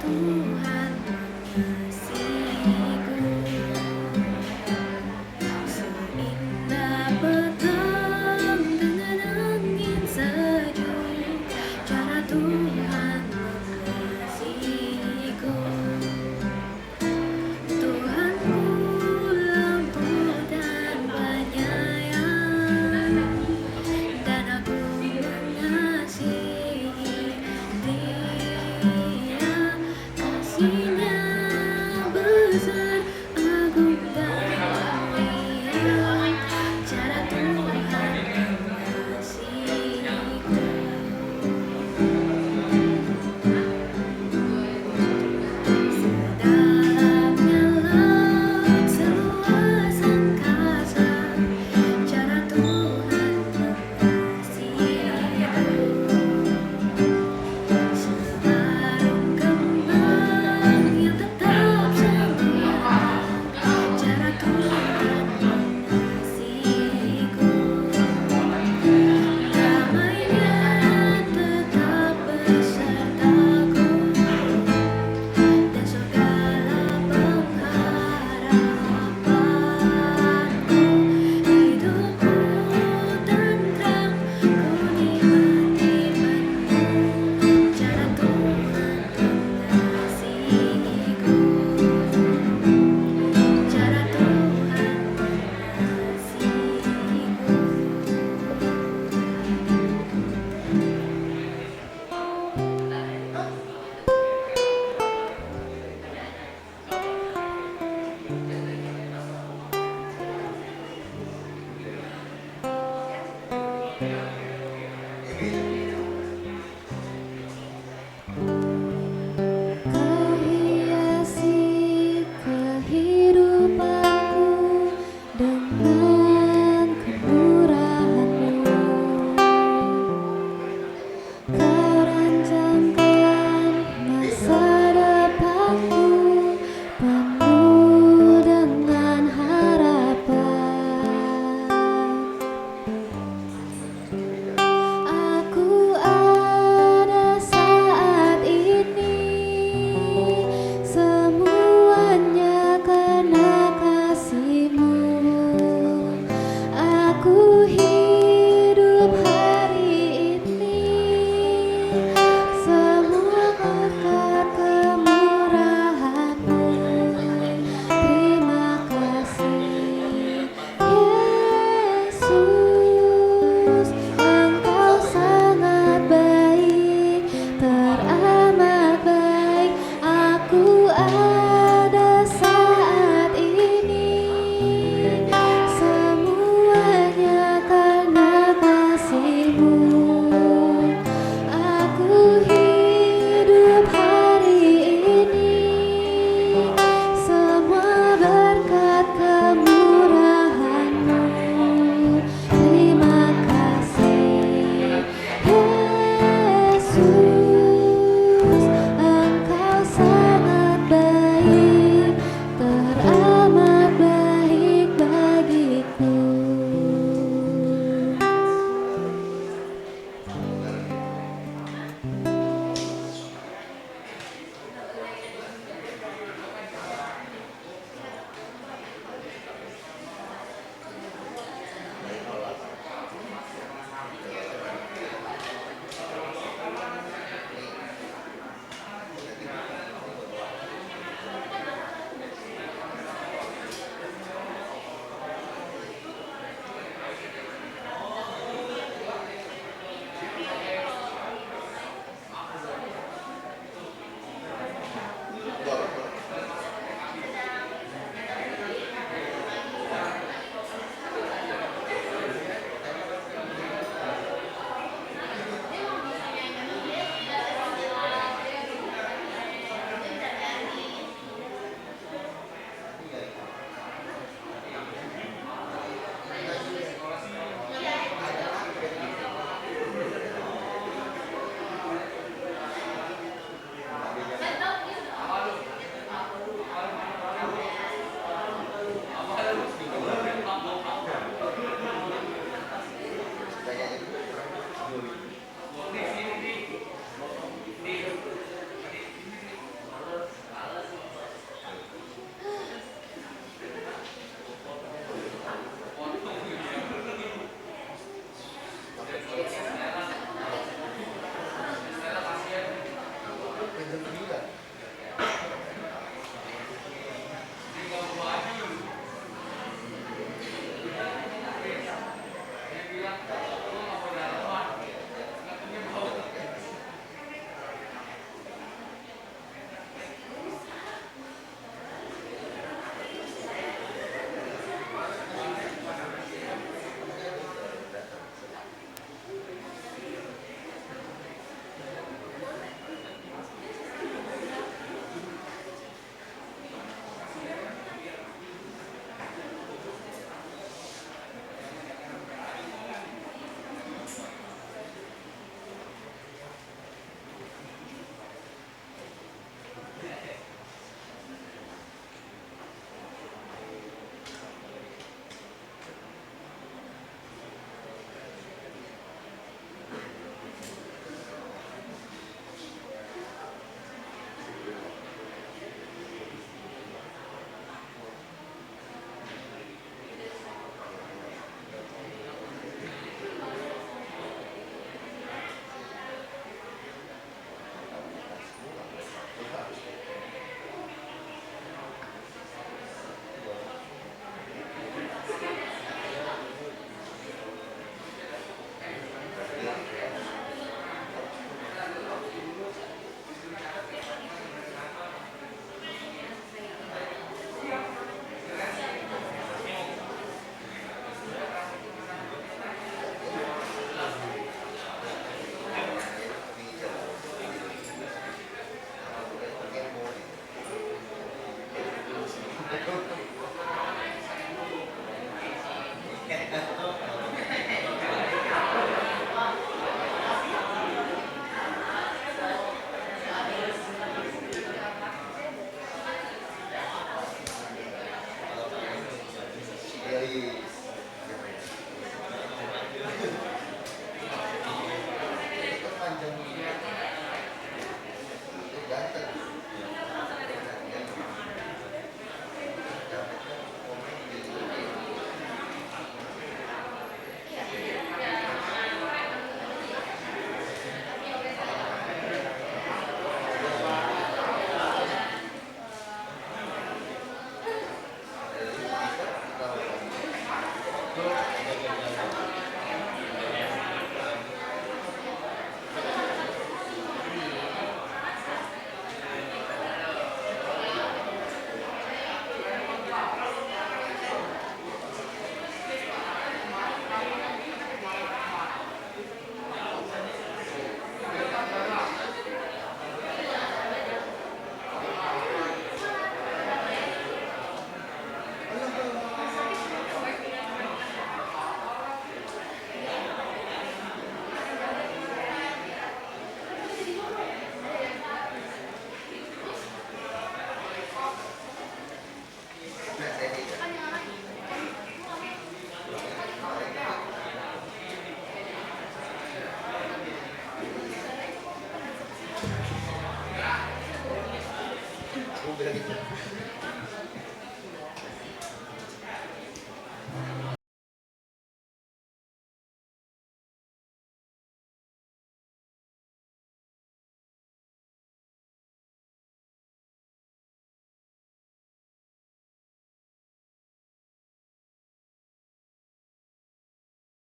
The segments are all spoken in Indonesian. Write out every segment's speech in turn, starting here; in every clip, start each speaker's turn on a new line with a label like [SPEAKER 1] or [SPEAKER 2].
[SPEAKER 1] Tuhan mengasihiku, seindah petang dengan angin sejuk, cara Tuhan mengasihiku. Tuhanku lembut dan penyayang, dan aku mengasihi Dia. Kasih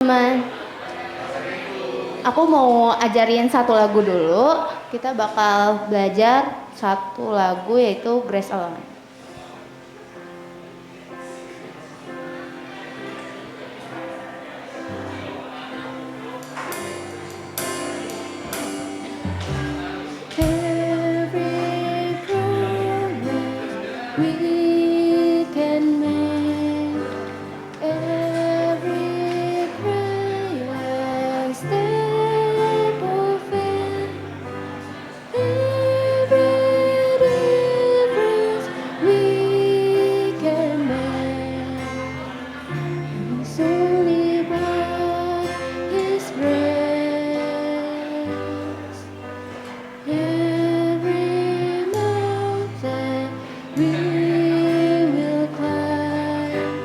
[SPEAKER 2] Teman, aku mau ajarin satu lagu dulu. Kita bakal belajar satu lagu yaitu Grace Alone. Every promise we can make, every prayer step of faith, every difference we can make, it's only by His grace. Every mountain we will climb,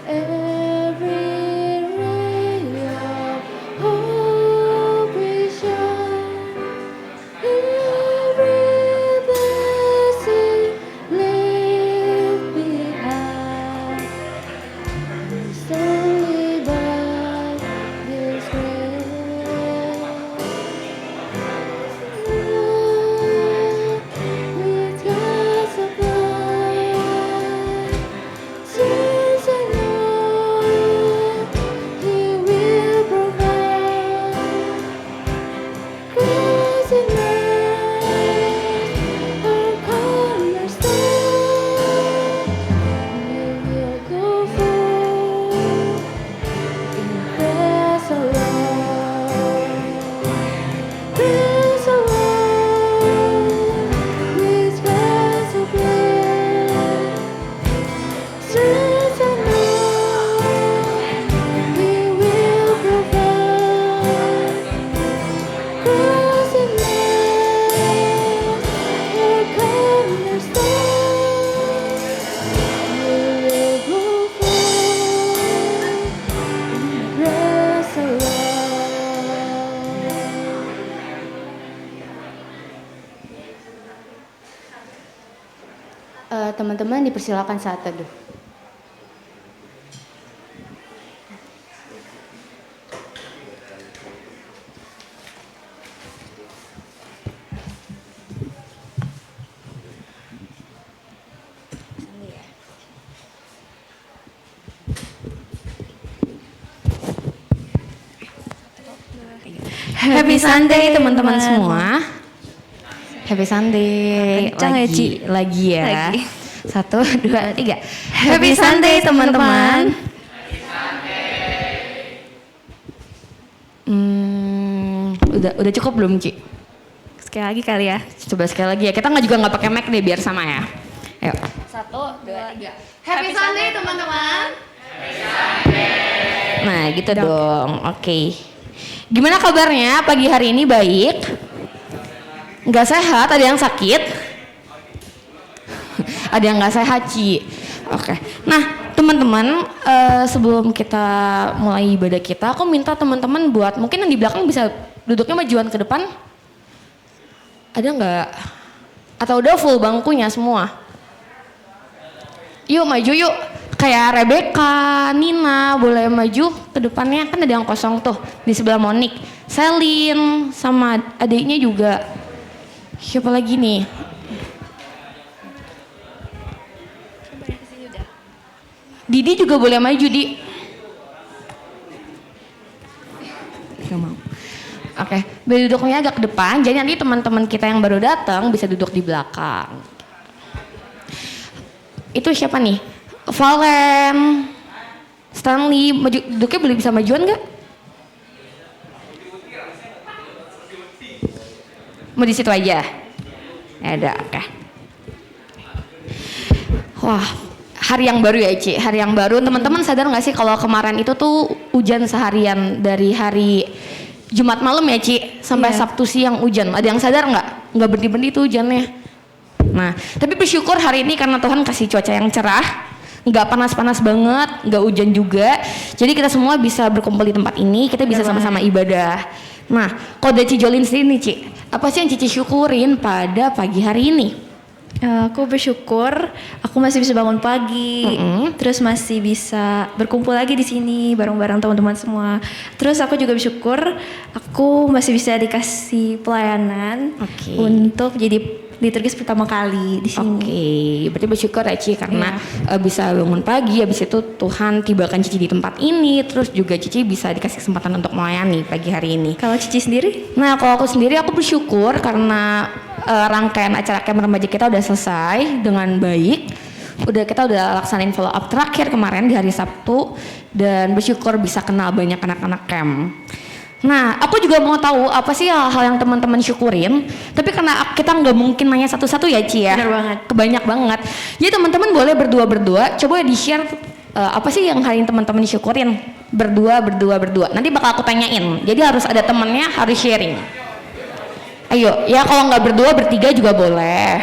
[SPEAKER 2] every ray of hope we shine, every blessing left behind, it's only by His grace. With God's supply, since I know He will provide, 'cause He knows our cornerstone. We will go forth in grace alone. Grace alone, with grace above, strength unknown, He will provide. Cross and love, our cornerstone. We will go forth in grace alone. Teman-teman dipersilakan saat teduh.
[SPEAKER 3] Happy Sunday teman-teman semua. Happy Sunday.
[SPEAKER 4] Kencang ya, Ci?
[SPEAKER 3] Lagi ya.
[SPEAKER 4] Lagi.
[SPEAKER 2] 1, 2, 3. Happy Sunday teman-teman. Udah cukup belum Ci?
[SPEAKER 1] Sekali lagi kali ya.
[SPEAKER 2] Coba sekali lagi ya. Kita juga nggak pakai mic deh biar sama ya. Ayo. 1, 2, 3. Happy Sunday teman-teman. Nah gitu dong. Oke. Gimana kabarnya pagi hari ini? Baik? Nggak sehat? Ada yang sakit? Ada yang nggak sehat Ci? Oke. Nah teman-teman, sebelum kita mulai ibadah kita, aku minta teman-teman buat mungkin yang di belakang bisa duduknya majuan ke depan. Ada nggak? Atau udah full bangkunya semua? Yuk maju yuk. Kayak Rebecca, Nina boleh maju ke depannya, kan ada yang kosong tuh di sebelah Monik. Selin sama adiknya juga. Siapa lagi nih? Didi juga boleh maju Di. Gak mau. Oke, duduknya agak ke depan. Jadi nanti teman-teman kita yang baru datang bisa duduk di belakang. Itu siapa nih? Valen, Stanley, maju, duduknya boleh bisa majuan nggak? Mau di situ aja? Ya udah, oke. Wah, hari yang baru ya Ci, hari yang baru. Teman-teman sadar nggak sih kalau kemarin itu tuh hujan seharian dari hari Jumat malam ya Ci sampai Sabtu siang hujan. Ada yang sadar nggak? Nggak berhenti-berhenti tuh hujannya. Nah, tapi bersyukur hari ini karena Tuhan kasih cuaca yang cerah, nggak panas-panas banget, nggak hujan juga. Jadi kita semua bisa berkumpul di tempat ini, kita bisa sama-sama ibadah. Nah, kalau dari Cijolin sendiri nih Ci, apa sih yang Cici syukurin pada pagi hari ini?
[SPEAKER 1] Aku bersyukur aku masih bisa bangun pagi, terus masih bisa berkumpul lagi di sini bareng-bareng teman-teman semua. Terus aku juga bersyukur aku masih bisa dikasih pelayanan untuk jadi liturgis pertama kali di sini.
[SPEAKER 2] Berarti bersyukur ya Ci karena bisa bangun pagi, habis itu Tuhan tibakan Cici di tempat ini, terus juga Cici bisa dikasih kesempatan untuk melayani pagi hari ini.
[SPEAKER 1] Kalau Cici sendiri?
[SPEAKER 2] Nah kalau aku sendiri aku bersyukur karena rangkaian acara camp remaja kita udah selesai dengan baik. Kita udah laksanain follow up terakhir kemarin di hari Sabtu dan bersyukur bisa kenal banyak anak-anak camp. Nah, aku juga mau tahu apa sih hal-hal yang teman-teman syukurin. Tapi karena kita nggak mungkin nanya satu-satu ya Ci ya.
[SPEAKER 1] Benar banget.
[SPEAKER 2] Kebanyak banget. Jadi teman-teman boleh berdua-berdua. Coba di-share apa sih yang hari ini teman-teman syukurin. Berdua. Nanti bakal aku tanyain. Jadi harus ada temennya, harus sharing. Ayo, ya kalau nggak berdua, bertiga juga boleh.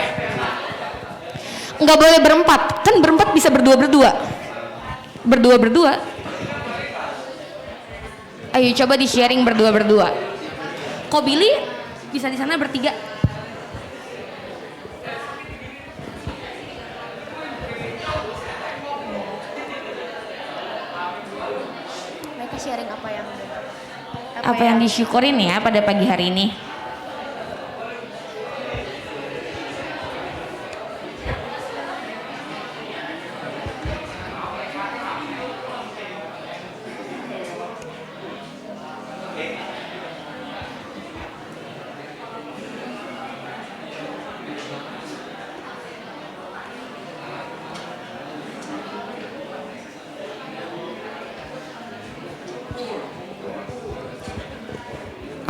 [SPEAKER 2] Nggak boleh berempat. Kan berempat bisa berdua-berdua. Berdua-berdua. Ayo coba di sharing berdua. Kok Billy bisa di sana bertiga? Mereka sharing apa yang disyukurin ya pada pagi hari ini?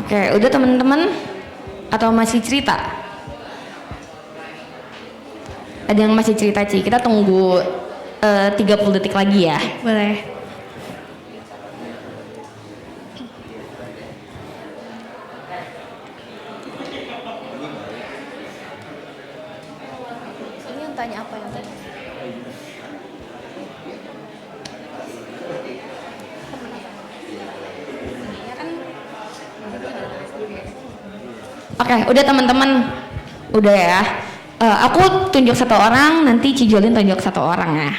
[SPEAKER 2] Oke, udah teman-teman? Atau masih cerita? Ada yang masih cerita Ci? Kita tunggu 30 detik lagi ya.
[SPEAKER 1] Boleh.
[SPEAKER 2] Ini yang tanya apa yang tadi? Oke, udah teman-teman, udah ya. Aku tunjuk satu orang, nanti Cijolin tunjuk satu orang ya.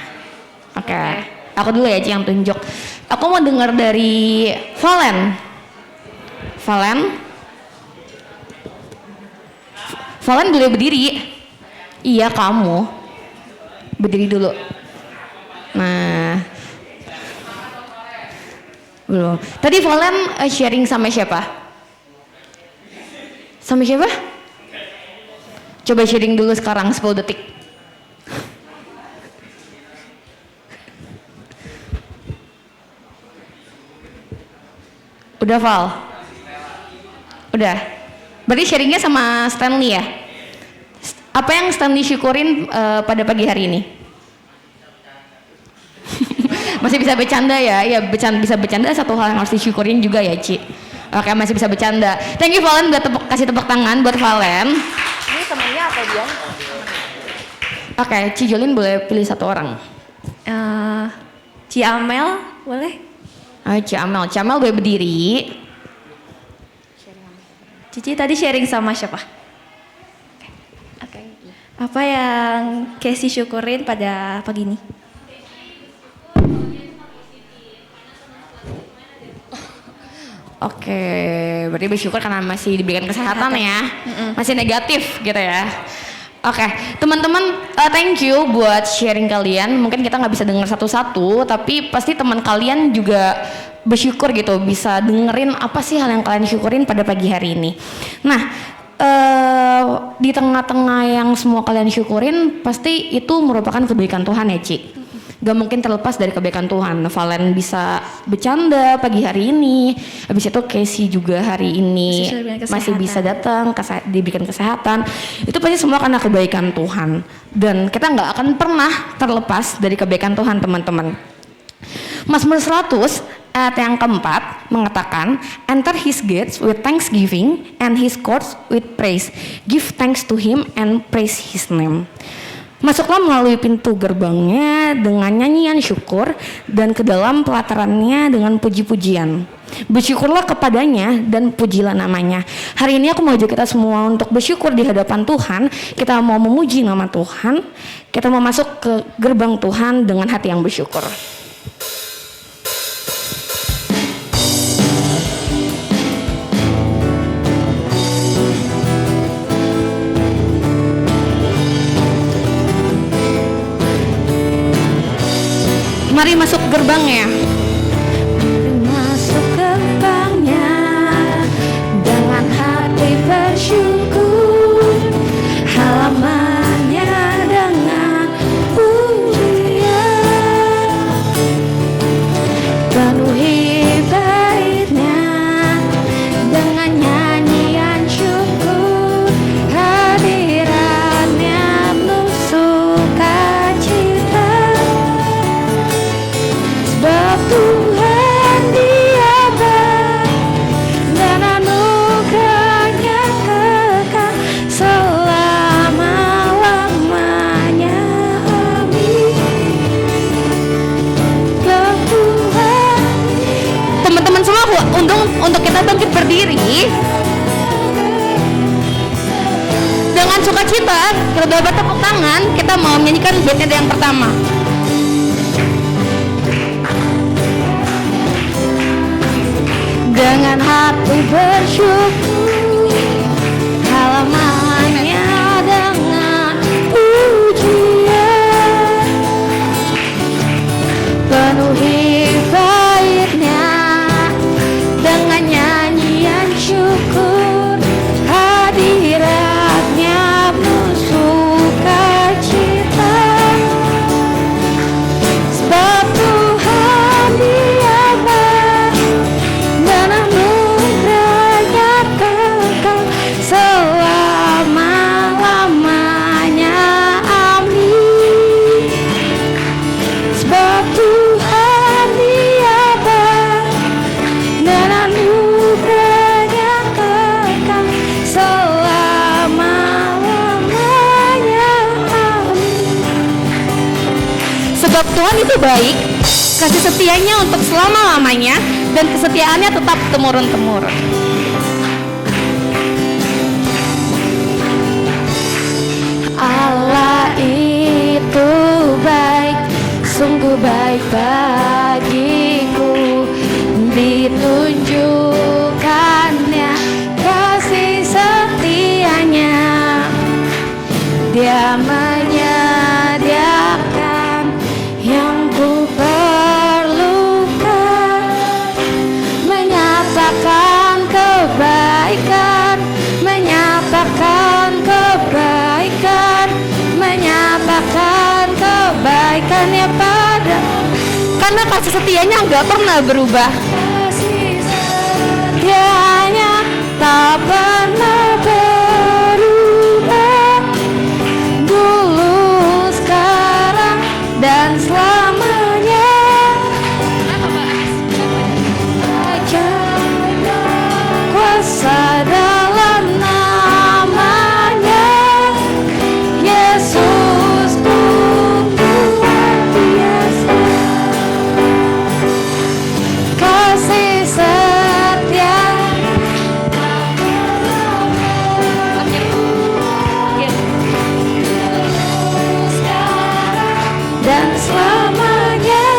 [SPEAKER 2] Oke, aku dulu ya Ci yang tunjuk. Aku mau dengar dari Valen. Valen boleh berdiri. Iya kamu, berdiri dulu. Nah, belum. Tadi Valen sharing sama siapa? Sama siapa? Coba sharing dulu sekarang 10 detik. Udah Val? Udah. Berarti sharingnya sama Stanley ya? Apa yang Stanley syukurin pada pagi hari ini? Masih bisa bercanda ya? Ya bisa bercanda satu hal yang harus disyukurin juga ya Ci. Oke, masih bisa bercanda. Thank you Valen buat kasih tepuk tangan buat Valen. Ini temannya apa dia? Oke, Ci Jolin boleh pilih satu orang.
[SPEAKER 1] Ci Amel boleh?
[SPEAKER 2] Ci Amel boleh berdiri.
[SPEAKER 1] Cici tadi sharing sama siapa? Oke. Apa yang Casey syukurin pada pagi ini?
[SPEAKER 2] Oke, berarti bersyukur karena masih diberikan kesehatan ya, masih negatif gitu ya. Oke, teman-teman, thank you buat sharing kalian. Mungkin kita nggak bisa dengar satu-satu, tapi pasti teman kalian juga bersyukur gitu, bisa dengerin apa sih hal yang kalian syukurin pada pagi hari ini. Nah, di tengah-tengah yang semua kalian syukurin, pasti itu merupakan kebaikan Tuhan ya, Ci. Gak mungkin terlepas dari kebaikan Tuhan. Valen bisa bercanda pagi hari ini, habis itu Casey juga hari ini masih bisa datang, diberikan kesehatan. Itu pasti semua karena kebaikan Tuhan. Dan kita gak akan pernah terlepas dari kebaikan Tuhan, teman-teman. Mazmur 100 ayat yang keempat mengatakan, enter his gates with thanksgiving and his courts with praise. Give thanks to him and praise his name. Masuklah melalui pintu gerbangnya dengan nyanyian syukur dan ke dalam pelatarannya dengan puji-pujian. Bersyukurlah kepadanya dan pujilah namanya. Hari ini aku mau ajak kita semua untuk bersyukur di hadapan Tuhan. Kita mau memuji nama Tuhan. Kita mau masuk ke gerbang Tuhan dengan hati yang bersyukur. Mari masuk gerbangnya.
[SPEAKER 1] Masuk gerbangnya dengan hati bersyukur, halamannya dengan pujian, penuhi baitnya dengan nyanyian syukur, hadiratnya penuh sukacita. Sebab Tuhan Dia baik dan anugerahnya kekal selama-lamanya. Amin. Sebab Tuhan.
[SPEAKER 2] Teman-teman semua, untuk kita bangkit berdiri dengan sukacita, kita dapat tepuk tangan. Kita mau menyanyikan bait yang pertama.
[SPEAKER 1] Dengan hati bersyukur, halamannya dengan pujian, penuhi baitnya dengan nyanyian syukur, hadiratnya penuh sukacita. Sebab Tuhan Dia baik dan anugerahnya kekal selama-lamanya. Amin. Sebab Tuhan Dia baik dan anugerahnya kekal selama-lamanya. Amin.
[SPEAKER 2] Sebab Tuhan itu baik, kasih setianya untuk selama-lamanya, dan kesetiaannya tetap temurun-temurun.
[SPEAKER 1] Allah itu baik, sungguh baik bagiku. Ditunjukkannya kasih setianya. Dia menyediakan yang ku perlukan, menyatakan kebaikan, menyatakan kebaikan, menyatakan kebaikannya pada.
[SPEAKER 2] Karena kasih setianya nggak pernah berubah.
[SPEAKER 1] Kasih
[SPEAKER 2] tak pernah berubah, dulu, sekarang, dan selamanya. Ajaib kuasa dalam namanya, Yesus luar biasa. Kasih setia dan selamanya.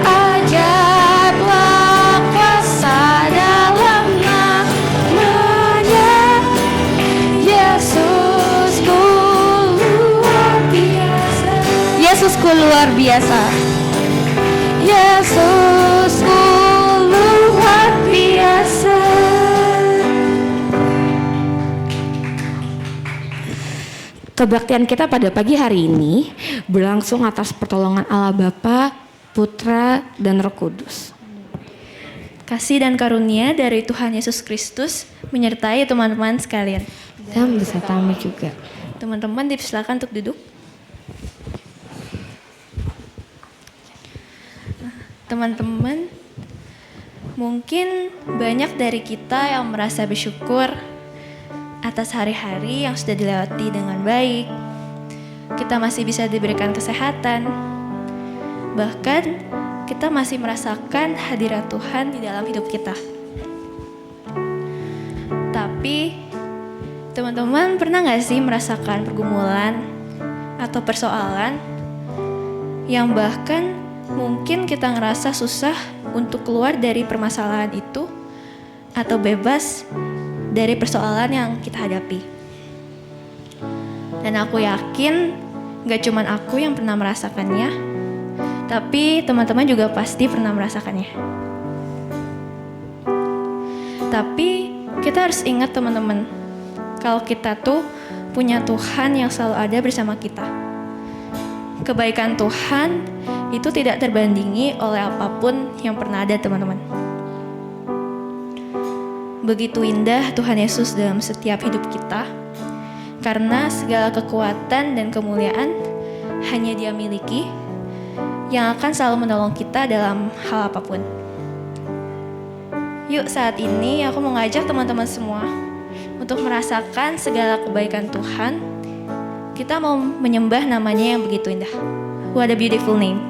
[SPEAKER 2] Ajaiblah kuasa dalam namanya, Yesusku luar biasa. Yesusku luar biasa. Yesusku luar biasa. Kebaktian kita pada pagi hari ini berlangsung atas pertolongan Allah Bapa, Putra, dan Roh Kudus.
[SPEAKER 1] Kasih dan karunia dari Tuhan Yesus Kristus menyertai teman-teman sekalian.
[SPEAKER 2] Dan beserta kami juga.
[SPEAKER 1] Teman-teman dipersilakan untuk duduk. Teman-teman, mungkin banyak dari kita yang merasa bersyukur atas hari-hari yang sudah dilewati dengan baik. Kita masih bisa diberikan kesehatan. Bahkan kita masih merasakan hadirat Tuhan di dalam hidup kita. Tapi teman-teman pernah gak sih merasakan pergumulan atau persoalan yang bahkan mungkin kita ngerasa susah untuk keluar dari permasalahan itu atau bebas dari persoalan yang kita hadapi. Dan aku yakin gak cuman aku yang pernah merasakannya, tapi teman-teman juga pasti pernah merasakannya. Tapi kita harus ingat teman-teman, kalau kita tuh punya Tuhan yang selalu ada bersama kita. Kebaikan Tuhan itu tidak terbandingi oleh apapun yang pernah ada teman-teman. Begitu indah Tuhan Yesus dalam setiap hidup kita, karena segala kekuatan dan kemuliaan hanya Dia miliki, yang akan selalu menolong kita dalam hal apapun. Yuk, saat ini aku mau ngajak teman-teman semua untuk merasakan segala kebaikan Tuhan. Kita mau menyembah namanya yang begitu indah. What a beautiful name.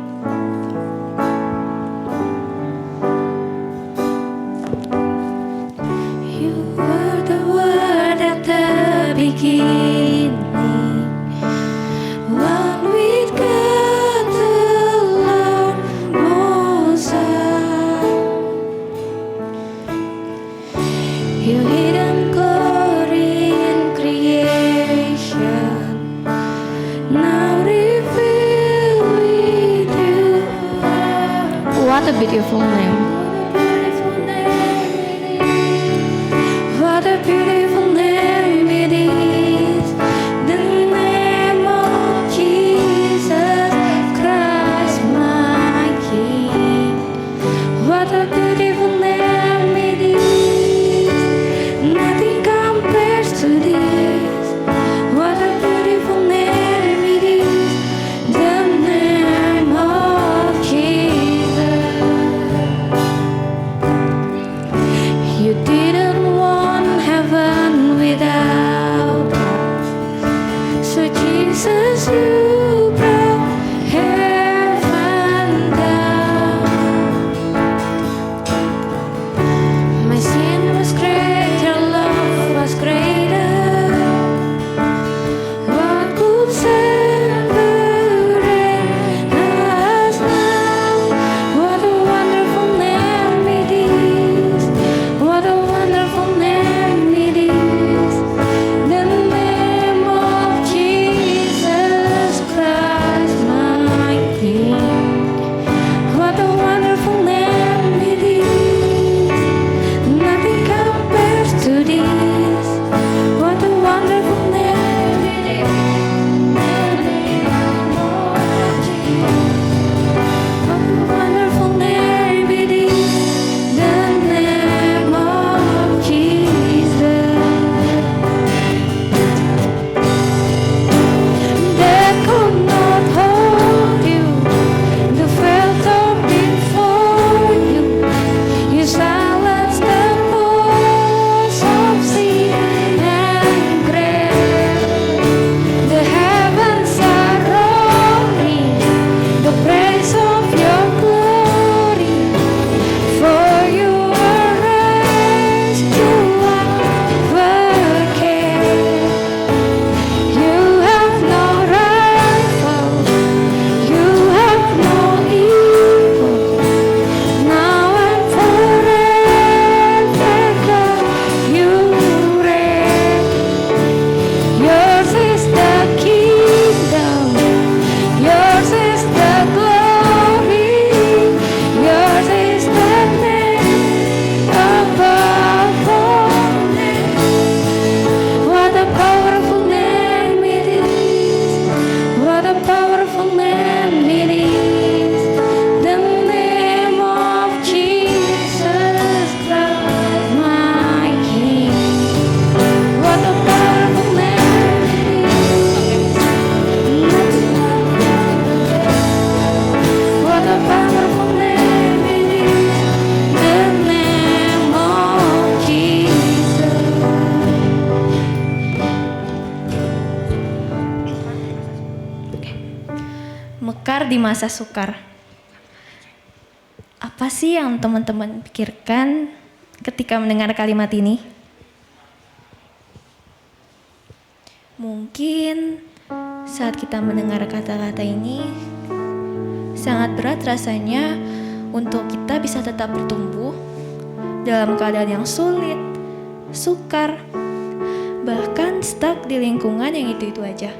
[SPEAKER 1] You were the word at the beginning, one with God the Lord Most High. Your hidden glory in creation, now revealed with you. What a beautiful name. What a beautiful name it is, the name of Jesus Christ my King. What a beautiful name it is, nothing compares to this. What a beautiful name it is, the name of Jesus. bertengkar di masa sukar. Apa sih yang teman-teman pikirkan ketika mendengar kalimat ini? Mungkin saat kita mendengar kata-kata ini, sangat berat rasanya untuk kita bisa tetap bertumbuh dalam keadaan yang sulit, sukar, bahkan stuck di lingkungan yang itu-itu aja.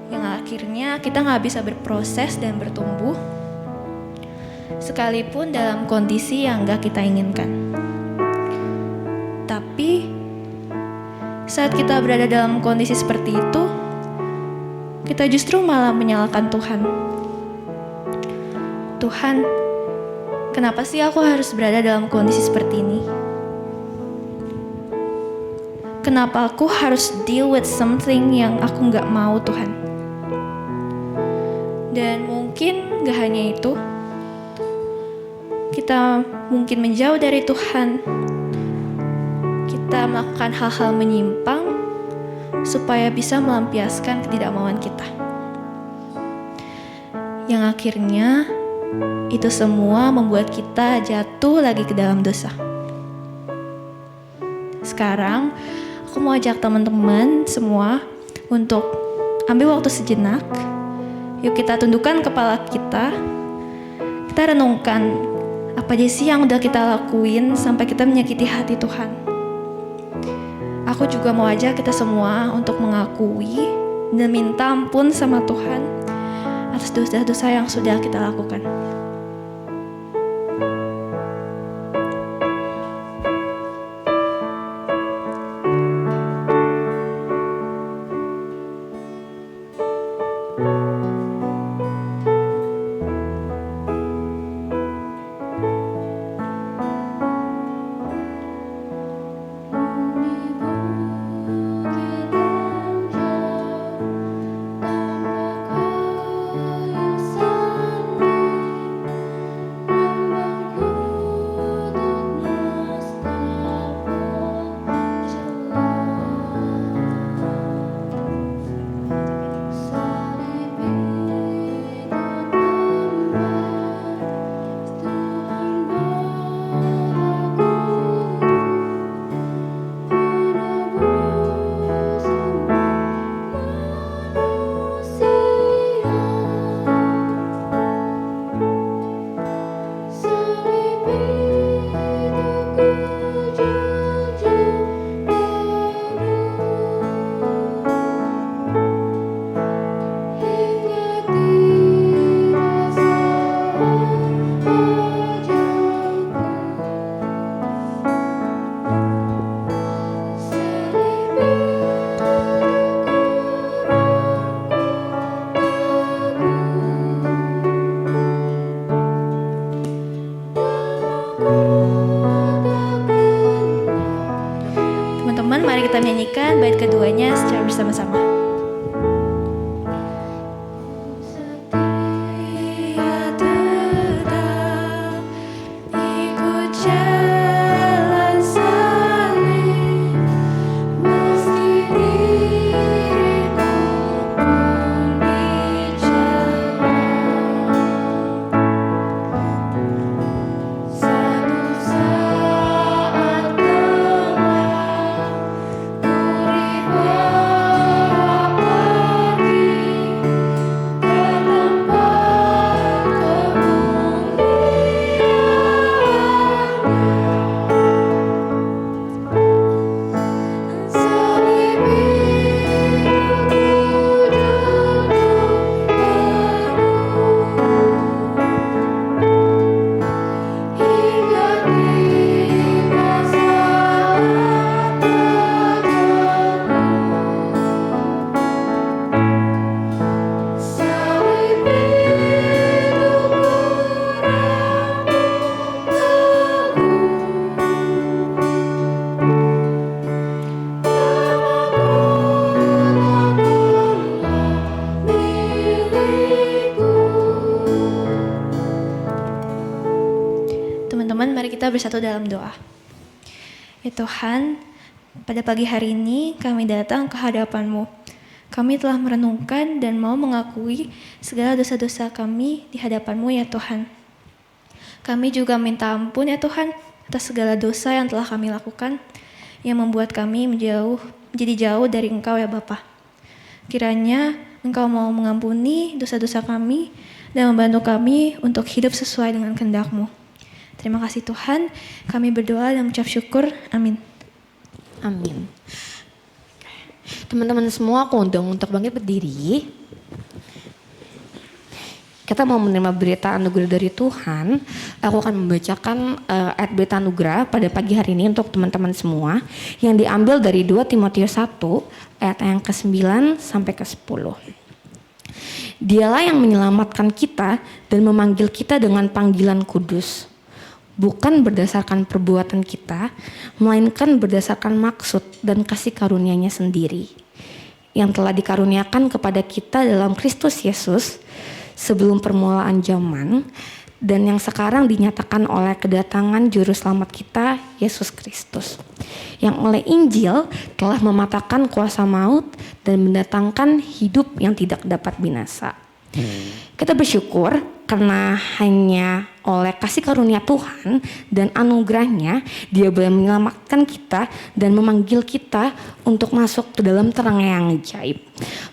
[SPEAKER 1] Yang akhirnya kita nggak bisa berproses dan bertumbuh, sekalipun dalam kondisi yang nggak kita inginkan. Tapi saat kita berada dalam kondisi seperti itu, kita justru malah menyalahkan Tuhan. Tuhan, kenapa sih aku harus berada dalam kondisi seperti ini? Kenapa aku harus deal with something yang aku nggak mau, Tuhan? Dan mungkin gak hanya itu, kita mungkin menjauh dari Tuhan. Kita melakukan hal-hal menyimpang supaya bisa melampiaskan ketidakmauan kita. Yang akhirnya itu semua membuat kita jatuh lagi ke dalam dosa. Sekarang aku mau ajak teman-teman semua untuk ambil waktu sejenak. Yuk kita tundukkan kepala kita. Kita renungkan apa aja sih yang udah kita lakuin sampai kita menyakiti hati Tuhan. Aku juga mau ajak kita semua untuk mengakui dan minta ampun sama Tuhan atas dosa-dosa yang sudah kita lakukan. Teman-teman, mari kita menyanyikan bait keduanya secara bersama-sama. Teman-teman, mari kita bersatu dalam doa. Ya Tuhan, pada pagi hari ini kami datang ke hadapan-Mu. Kami telah merenungkan dan mau mengakui segala dosa-dosa kami di hadapan-Mu ya Tuhan. Kami juga minta ampun ya Tuhan atas segala dosa yang telah kami lakukan yang membuat kami menjadi jauh dari Engkau ya Bapa. Kiranya Engkau mau mengampuni dosa-dosa kami dan membantu kami untuk hidup sesuai dengan kehendak-Mu. Terima kasih Tuhan, kami berdoa dan mengucap syukur. Amin.
[SPEAKER 2] Amin. Teman-teman semua, aku undang untuk bangkit berdiri. Kita mau menerima berita anugerah dari Tuhan. Aku akan membacakan ayat berita anugerah pada pagi hari ini untuk teman-teman semua yang diambil dari 2 Timotius 1 ayat yang ke-9 sampai ke-10. Dialah yang menyelamatkan kita dan memanggil kita dengan panggilan kudus, bukan berdasarkan perbuatan kita, melainkan berdasarkan maksud dan kasih karunia-Nya sendiri, yang telah dikaruniakan kepada kita dalam Kristus Yesus sebelum permulaan zaman, dan yang sekarang dinyatakan oleh kedatangan Juru Selamat kita, Yesus Kristus, yang oleh Injil telah mematahkan kuasa maut dan mendatangkan hidup yang tidak dapat binasa. Kita bersyukur karena hanya oleh kasih karunia Tuhan dan anugerahnya Dia boleh menyelamatkan kita dan memanggil kita untuk masuk ke dalam terang yang ajaib.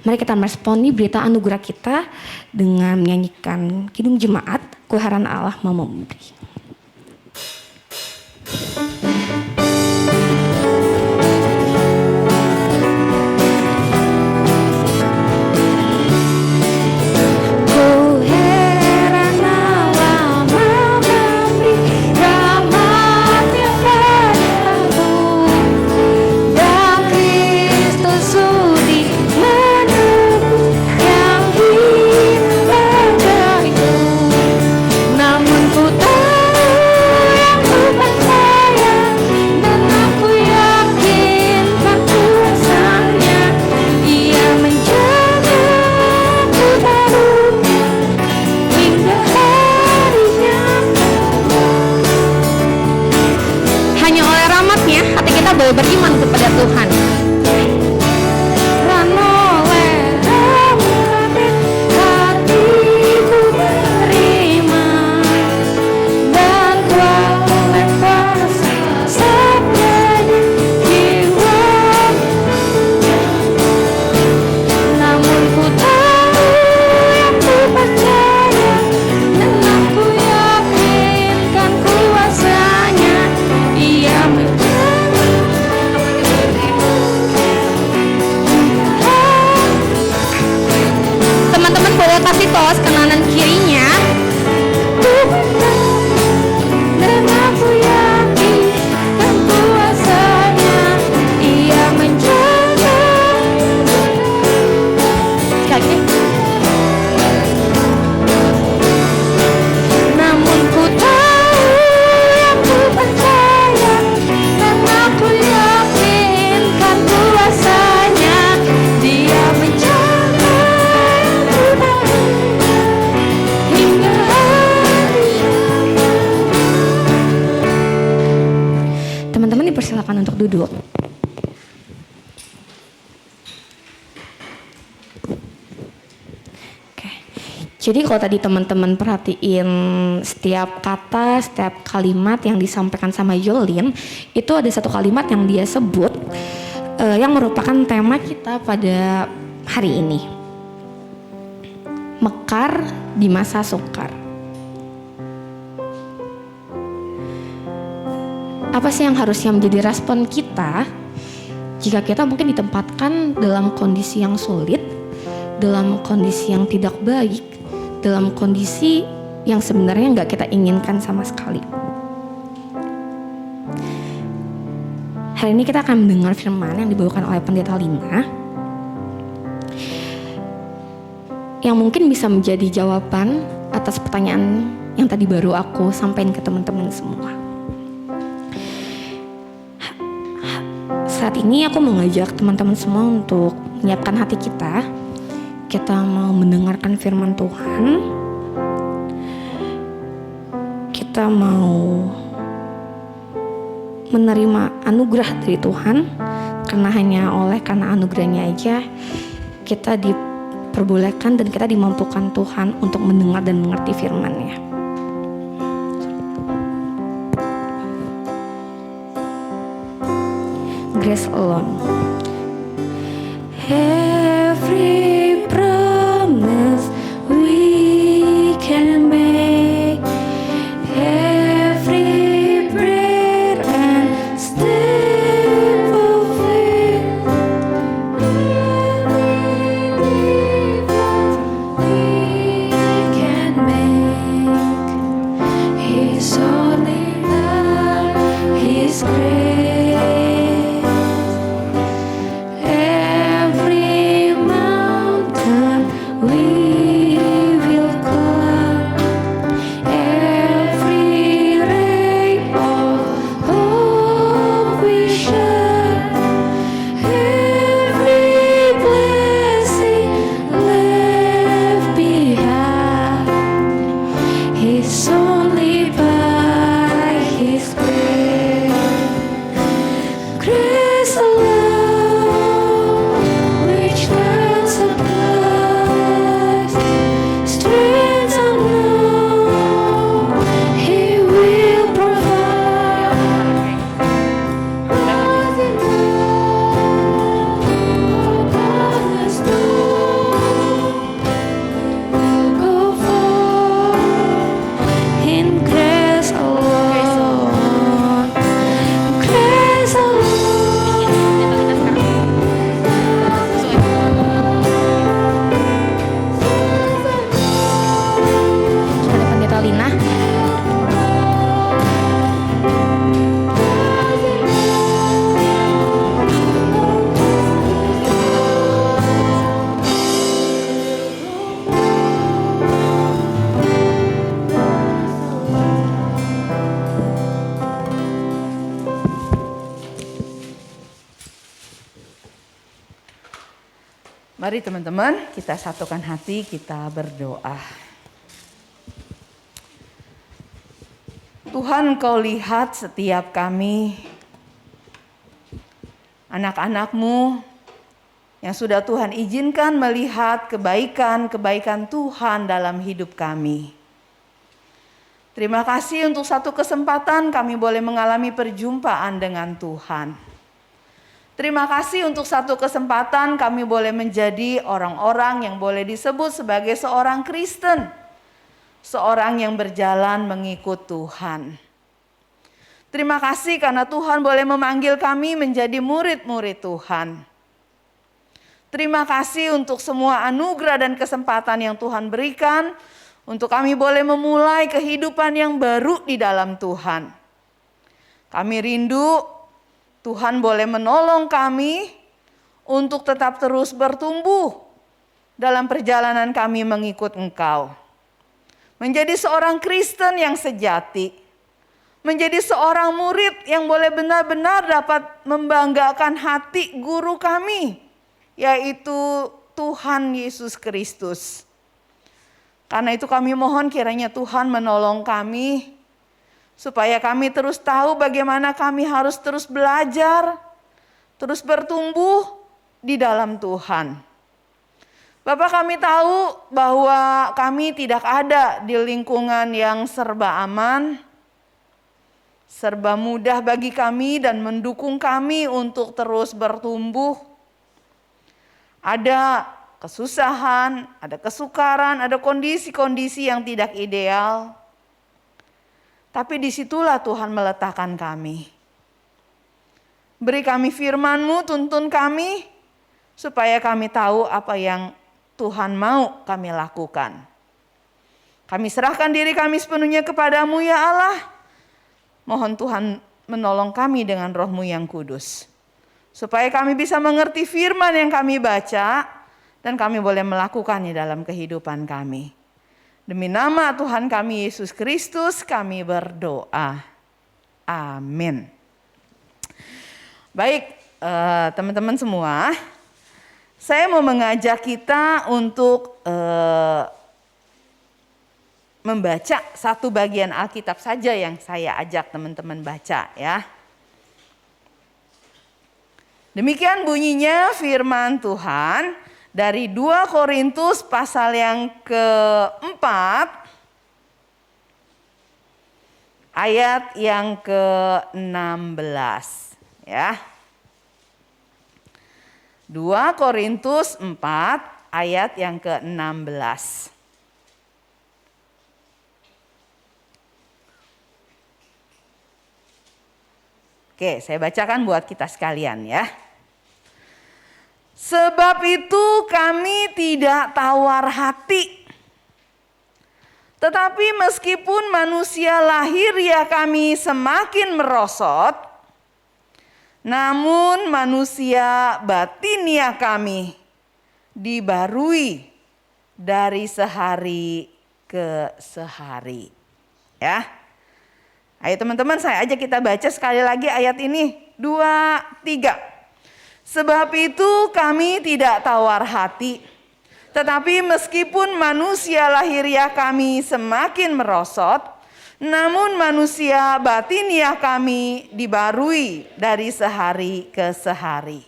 [SPEAKER 2] Mari kita meresponi berita anugerah kita dengan menyanyikan Kidung Jemaat, Kehadiran Allah Mau Memberi. Boleh beriman kepada Tuhan. Kasih tos kanan kirinya. Dan aku yakin dan kuasanya Ia menjaga. Lagi. Namun ku tahu yang ku percaya dan aku yakin kan kuasanya Dia menjaga. Teman-teman dipersilakan untuk duduk. Oke. Jadi kalau tadi teman-teman perhatiin setiap kata, setiap kalimat yang disampaikan sama Yolin, itu ada satu kalimat yang dia sebut yang merupakan tema kita pada hari ini. Mekar di masa sukar. Apa sih yang harusnya menjadi respon kita jika kita mungkin ditempatkan dalam kondisi yang sulit, dalam kondisi yang tidak baik, dalam kondisi yang sebenarnya nggak kita inginkan sama sekali. Hari ini kita akan mendengar firman yang dibawakan oleh Pendeta Lina, yang mungkin bisa menjadi jawaban atas pertanyaan yang tadi baru aku sampaikan ke teman-teman semua. Saat ini aku mengajak teman-teman semua untuk menyiapkan hati kita. Kita mau mendengarkan firman Tuhan. Kita mau menerima anugerah dari Tuhan, karena hanya oleh karena anugerahnya aja kita diperbolehkan dan kita dimampukan Tuhan untuk mendengar dan mengerti firman-Nya. Grace alone. Every promise we can make, every prayer and step of faith, every we can make, His only love, His grace. Every mountain we will climb, every ray of hope we share, every blessing left behind is only by His grace. Grace alone, which can supplies strength unknown, He will provide. Rising up, God has done, will go forth in grace alone. Grace alone. Ada Pendeta Lina.
[SPEAKER 3] Mari teman-teman, kita satukan hati, kita berdoa. Tuhan, Engkau lihat setiap kami, anak-anak-Mu yang sudah Tuhan izinkan melihat kebaikan-kebaikan Tuhan dalam hidup kami. Terima kasih untuk satu kesempatan kami boleh mengalami perjumpaan dengan Tuhan. Terima kasih untuk satu kesempatan kami boleh menjadi orang-orang yang boleh disebut sebagai seorang Kristen. Seorang yang berjalan mengikut Tuhan. Terima kasih karena Tuhan boleh memanggil kami menjadi murid-murid Tuhan. Terima kasih untuk semua anugerah dan kesempatan yang Tuhan berikan. Untuk kami boleh memulai kehidupan yang baru di dalam Tuhan. Kami rindu Tuhan boleh menolong kami untuk tetap terus bertumbuh dalam perjalanan kami mengikut Engkau. Menjadi seorang Kristen yang sejati. Menjadi seorang murid yang boleh benar-benar dapat membanggakan hati guru kami. Yaitu Tuhan Yesus Kristus. Karena itu kami mohon kiranya Tuhan menolong kami. Supaya kami terus tahu bagaimana kami harus terus belajar, terus bertumbuh di dalam Tuhan. Bapak, kami tahu bahwa kami tidak ada di lingkungan yang serba aman, serba mudah bagi kami dan mendukung kami untuk terus bertumbuh. Ada kesusahan, ada kesukaran, ada kondisi-kondisi yang tidak ideal. Tapi disitulah Tuhan meletakkan kami. Beri kami firman-Mu, tuntun kami, supaya kami tahu apa yang Tuhan mau kami lakukan. Kami serahkan diri kami sepenuhnya kepadamu ya Allah. Mohon Tuhan menolong kami dengan Roh-Mu yang kudus. Supaya kami bisa mengerti firman yang kami baca, dan kami boleh melakukannya dalam kehidupan kami. Demi nama Tuhan kami Yesus Kristus kami berdoa. Amin. Baik teman-teman semua. Saya mau mengajak kita untuk membaca satu bagian Alkitab saja yang saya ajak teman-teman baca ya. Demikian bunyinya firman Tuhan Dari 2 Korintus pasal yang keempat, ayat yang ke-16 ya. 2 Korintus 4 ayat yang ke-16. Oke, saya bacakan buat kita sekalian ya. Sebab itu kami tidak tawar hati. Tetapi meskipun manusia lahiriah kami semakin merosot, namun manusia batiniah kami dibarui dari sehari ke sehari. Ya. Ayo teman-teman, saya ajak kita baca sekali lagi ayat ini. 2, 3. Sebab itu kami tidak tawar hati. Tetapi meskipun manusia lahiriah kami semakin merosot, namun manusia batiniah kami dibarui dari sehari ke sehari.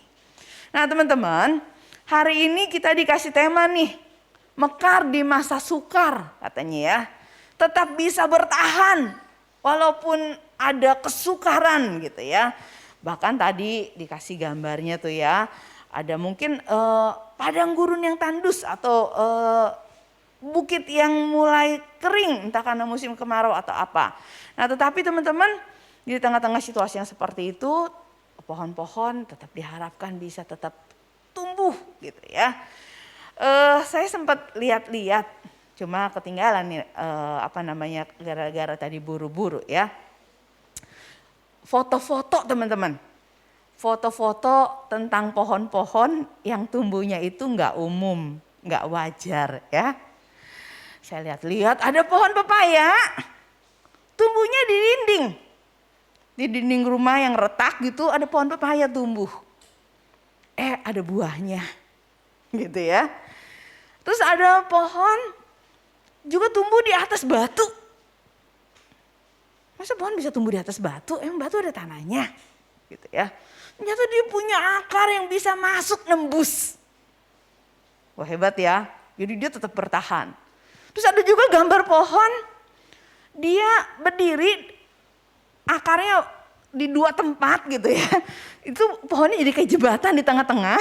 [SPEAKER 3] Nah teman-teman, hari ini kita dikasih tema nih, mekar di masa sukar katanya ya. Tetap bisa bertahan walaupun ada kesukaran gitu ya. Bahkan tadi dikasih gambarnya tuh ya, ada mungkin padang gurun yang tandus atau bukit yang mulai kering entah karena musim kemarau atau apa. Nah tetapi teman-teman, di tengah-tengah situasi yang seperti itu, pohon-pohon tetap diharapkan bisa tetap tumbuh gitu ya. Saya sempat lihat-lihat, cuma ketinggalan nih gara-gara tadi buru-buru ya. Foto-foto teman-teman. Foto-foto tentang pohon-pohon yang tumbuhnya itu nggak umum, nggak wajar ya. Saya lihat-lihat ada pohon pepaya, tumbuhnya di dinding. Di dinding rumah yang retak gitu ada pohon pepaya tumbuh. Ada buahnya gitu ya. Terus ada pohon juga tumbuh di atas batu. Masa pohon bisa tumbuh di atas batu? Emang batu ada tanahnya gitu ya. Ternyata dia punya akar yang bisa masuk nembus. Wah hebat ya, jadi dia tetap bertahan. Terus ada juga gambar pohon, dia berdiri akarnya di 2 tempat gitu ya. Itu pohonnya jadi kayak jembatan di tengah-tengah.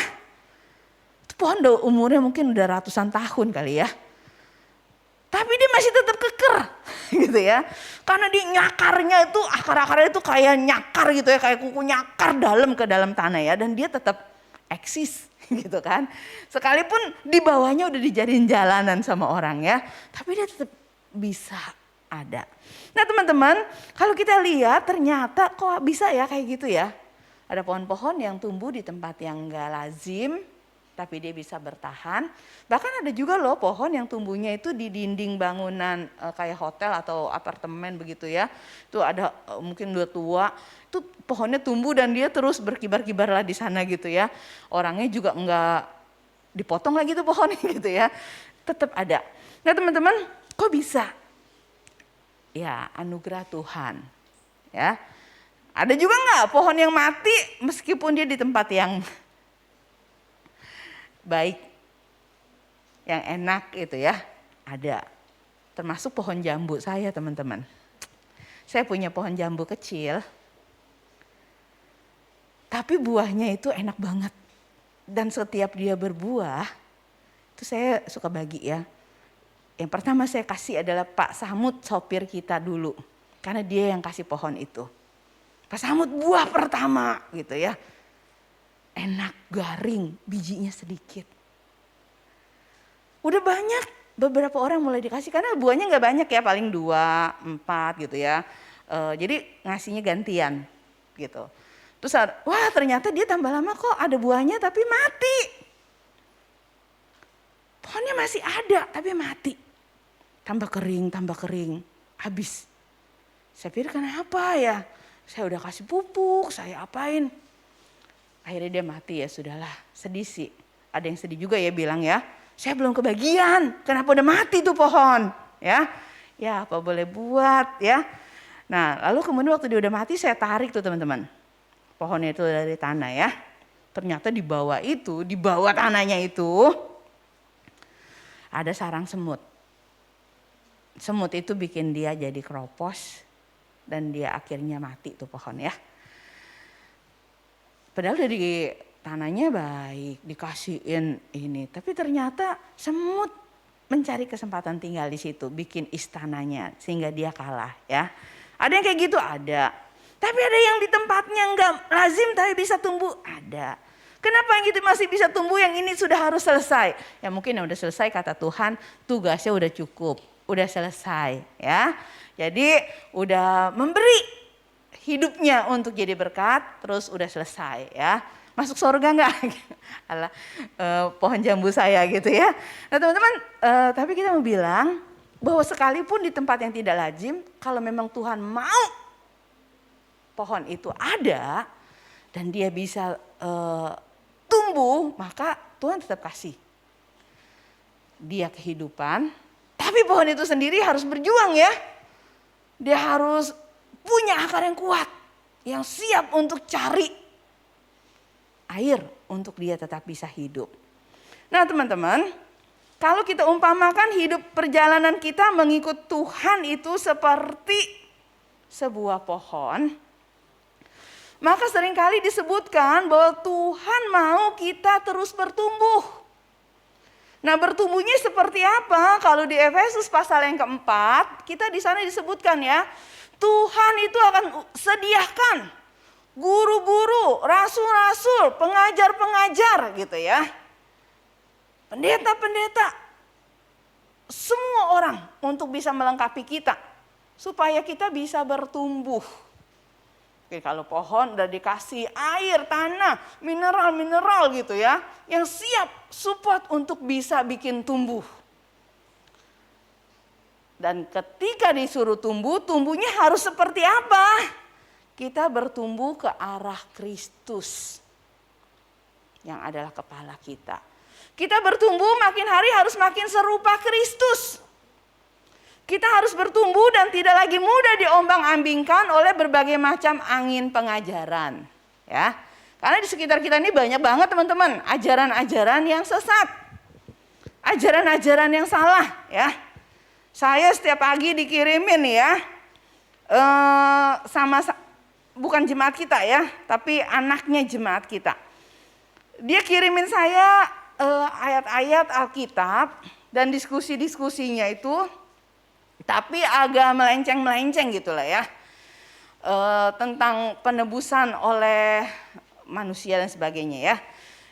[SPEAKER 3] Itu pohon umurnya mungkin udah ratusan tahun kali ya. Tapi dia masih tetap keker gitu ya. Karena dia nyakarnya itu, akar-akarnya itu kayak nyakar gitu ya. Kayak kuku nyakar dalam ke dalam tanah ya. Dan dia tetap eksis gitu kan. Sekalipun di bawahnya udah dijadiin jalanan sama orang ya. Tapi dia tetap bisa ada. Nah teman-teman, kalau kita lihat ternyata kok bisa ya kayak gitu ya. Ada pohon-pohon yang tumbuh di tempat yang gak lazim. Tapi dia bisa bertahan. Bahkan ada juga loh pohon yang tumbuhnya itu di dinding bangunan kayak hotel atau apartemen begitu ya. Itu ada mungkin udah tua, itu pohonnya tumbuh dan dia terus berkibar-kibar lah di sana gitu ya. Orangnya juga enggak dipotong lagi tuh pohonnya gitu ya. Tetap ada. Nah teman-teman, kok bisa? Ya anugerah Tuhan ya. Ada juga enggak pohon yang mati meskipun dia di tempat yang baik, yang enak gitu ya, ada. Termasuk pohon jambu saya teman-teman. Saya punya pohon jambu kecil, tapi buahnya itu enak banget. Dan setiap dia berbuah, itu saya suka bagi ya. Yang pertama saya kasih adalah Pak Samud, sopir kita dulu. Karena dia yang kasih pohon itu. Pak Samud buah pertama gitu ya. Enak, garing, bijinya sedikit. Udah banyak, beberapa orang mulai dikasih karena buahnya nggak banyak ya, paling 2, 4 gitu ya. Jadi ngasihnya gantian gitu. Terus wah ternyata dia tambah lama kok ada buahnya tapi mati. Pohonnya masih ada tapi mati. Tambah kering, habis. Saya pikir kenapa ya? Saya udah kasih pupuk, saya apain? Akhirnya dia mati ya sudahlah, sedih sih. Ada yang sedih juga ya bilang ya, saya belum kebagian, kenapa udah mati tuh pohon? Ya apa boleh buat ya. Nah lalu kemudian waktu dia udah mati saya tarik tuh teman-teman. Pohonnya itu dari tanah ya. Ternyata di bawah tanahnya itu ada sarang semut. Semut itu bikin dia jadi keropos dan dia akhirnya mati tuh pohon ya. Padahal dari tanahnya baik, dikasihin ini, tapi ternyata semut mencari kesempatan tinggal di situ, bikin istananya sehingga dia kalah ya. Ada yang kayak gitu, ada. Tapi ada yang di tempatnya enggak lazim tapi bisa tumbuh, ada. Kenapa yang gitu masih bisa tumbuh, yang ini sudah harus selesai? Ya mungkin yang udah selesai kata Tuhan, tugasnya udah cukup, udah selesai ya. Jadi udah memberi hidupnya untuk jadi berkat, terus udah selesai ya. Masuk surga enggak? Alah, pohon jambu saya gitu ya. Nah teman-teman, tapi kita mau bilang bahwa sekalipun di tempat yang tidak lazim, kalau memang Tuhan mau pohon itu ada dan dia bisa tumbuh, maka Tuhan tetap kasih dia kehidupan. Tapi pohon itu sendiri harus berjuang ya. Dia harus punya akar yang kuat, yang siap untuk cari air untuk dia tetap bisa hidup. Nah teman-teman, kalau kita umpamakan hidup perjalanan kita mengikut Tuhan itu seperti sebuah pohon, maka seringkali disebutkan bahwa Tuhan mau kita terus bertumbuh. Nah bertumbuhnya seperti apa? Kalau di Efesus pasal yang keempat, kita di sana disebutkan ya, Tuhan itu akan sediakan guru-guru, rasul-rasul, pengajar-pengajar gitu ya. Pendeta-pendeta, semua orang untuk bisa melengkapi kita, supaya kita bisa bertumbuh. Oke, kalau pohon udah dikasih air, tanah, mineral-mineral gitu ya, yang siap support untuk bisa bikin tumbuh. Dan ketika disuruh tumbuh, tumbuhnya harus seperti apa? Kita bertumbuh ke arah Kristus yang adalah kepala kita. Kita bertumbuh makin hari harus makin serupa Kristus. Kita harus bertumbuh dan tidak lagi mudah diombang-ambingkan oleh berbagai macam angin pengajaran. Ya, karena di sekitar kita ini banyak banget teman-teman ajaran-ajaran yang sesat, ajaran-ajaran yang salah. Ya, saya setiap pagi dikirimin ya, bukan jemaat kita ya, tapi anaknya jemaat kita. Dia kirimin saya ayat-ayat Alkitab dan diskusi-diskusinya itu. Tapi agak melenceng-melenceng gitu lah ya. Tentang penebusan oleh manusia dan sebagainya ya.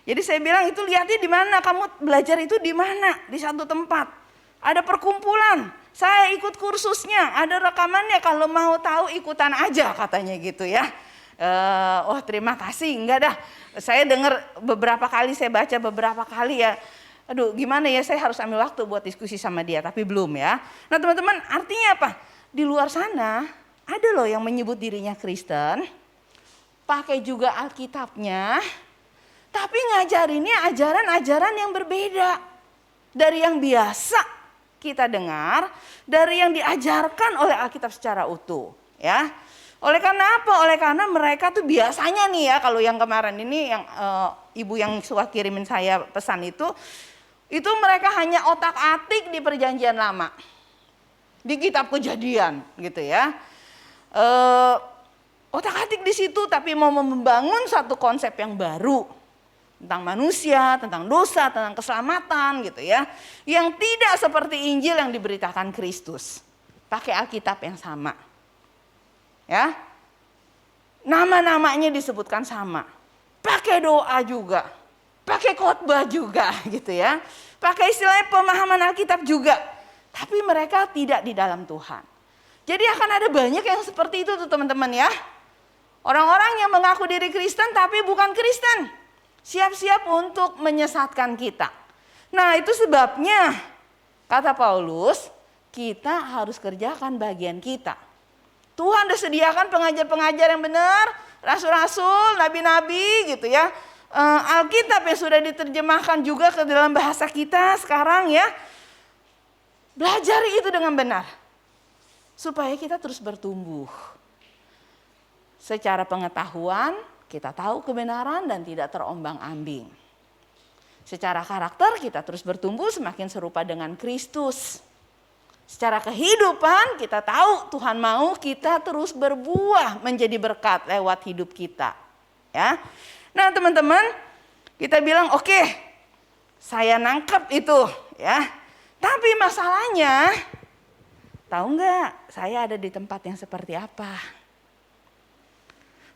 [SPEAKER 3] Jadi saya bilang itu lihatnya di mana, kamu belajar itu di mana? Di satu tempat. Ada perkumpulan, saya ikut kursusnya, ada rekamannya, kalau mau tahu ikutan aja katanya gitu ya. Oh terima kasih, enggak dah. Saya dengar beberapa kali, saya baca beberapa kali ya. Aduh gimana ya, saya harus ambil waktu buat diskusi sama dia, tapi belum ya. Nah teman-teman, artinya apa? Di luar sana ada loh yang menyebut dirinya Kristen, pakai juga Alkitabnya, tapi ngajarinnya ajaran-ajaran yang berbeda dari yang biasa kita dengar, dari yang diajarkan oleh Alkitab secara utuh ya. Oleh karena apa? Oleh karena mereka tuh biasanya nih ya, kalau yang kemarin ini yang ibu yang suka kirimin saya pesan itu mereka hanya otak-atik di Perjanjian Lama, di Kitab Kejadian gitu ya. Otak-atik di situ, tapi mau membangun satu konsep yang baru tentang manusia, tentang dosa, tentang keselamatan gitu ya, yang tidak seperti Injil yang diberitakan Kristus. Pakai Alkitab yang sama, ya. Nama-namanya disebutkan sama, pakai doa juga. Pakai khotbah juga gitu ya. Pakai istilah pemahaman Alkitab juga. Tapi mereka tidak di dalam Tuhan. Jadi akan ada banyak yang seperti itu tuh teman-teman ya. Orang-orang yang mengaku diri Kristen tapi bukan Kristen. Siap-siap untuk menyesatkan kita. Nah itu sebabnya kata Paulus, kita harus kerjakan bagian kita. Tuhan sudah sediakan pengajar-pengajar yang benar, rasul-rasul, nabi-nabi gitu ya. Alkitab yang sudah diterjemahkan juga ke dalam bahasa kita sekarang ya. Belajar itu dengan benar. Supaya kita terus bertumbuh. Secara pengetahuan kita tahu kebenaran dan tidak terombang-ambing. Secara karakter kita terus bertumbuh semakin serupa dengan Kristus. Secara kehidupan kita tahu Tuhan mau kita terus berbuah menjadi berkat lewat hidup kita. Ya. Nah teman-teman, kita bilang oke, saya nangkep itu ya. Tapi masalahnya, tahu nggak saya ada di tempat yang seperti apa?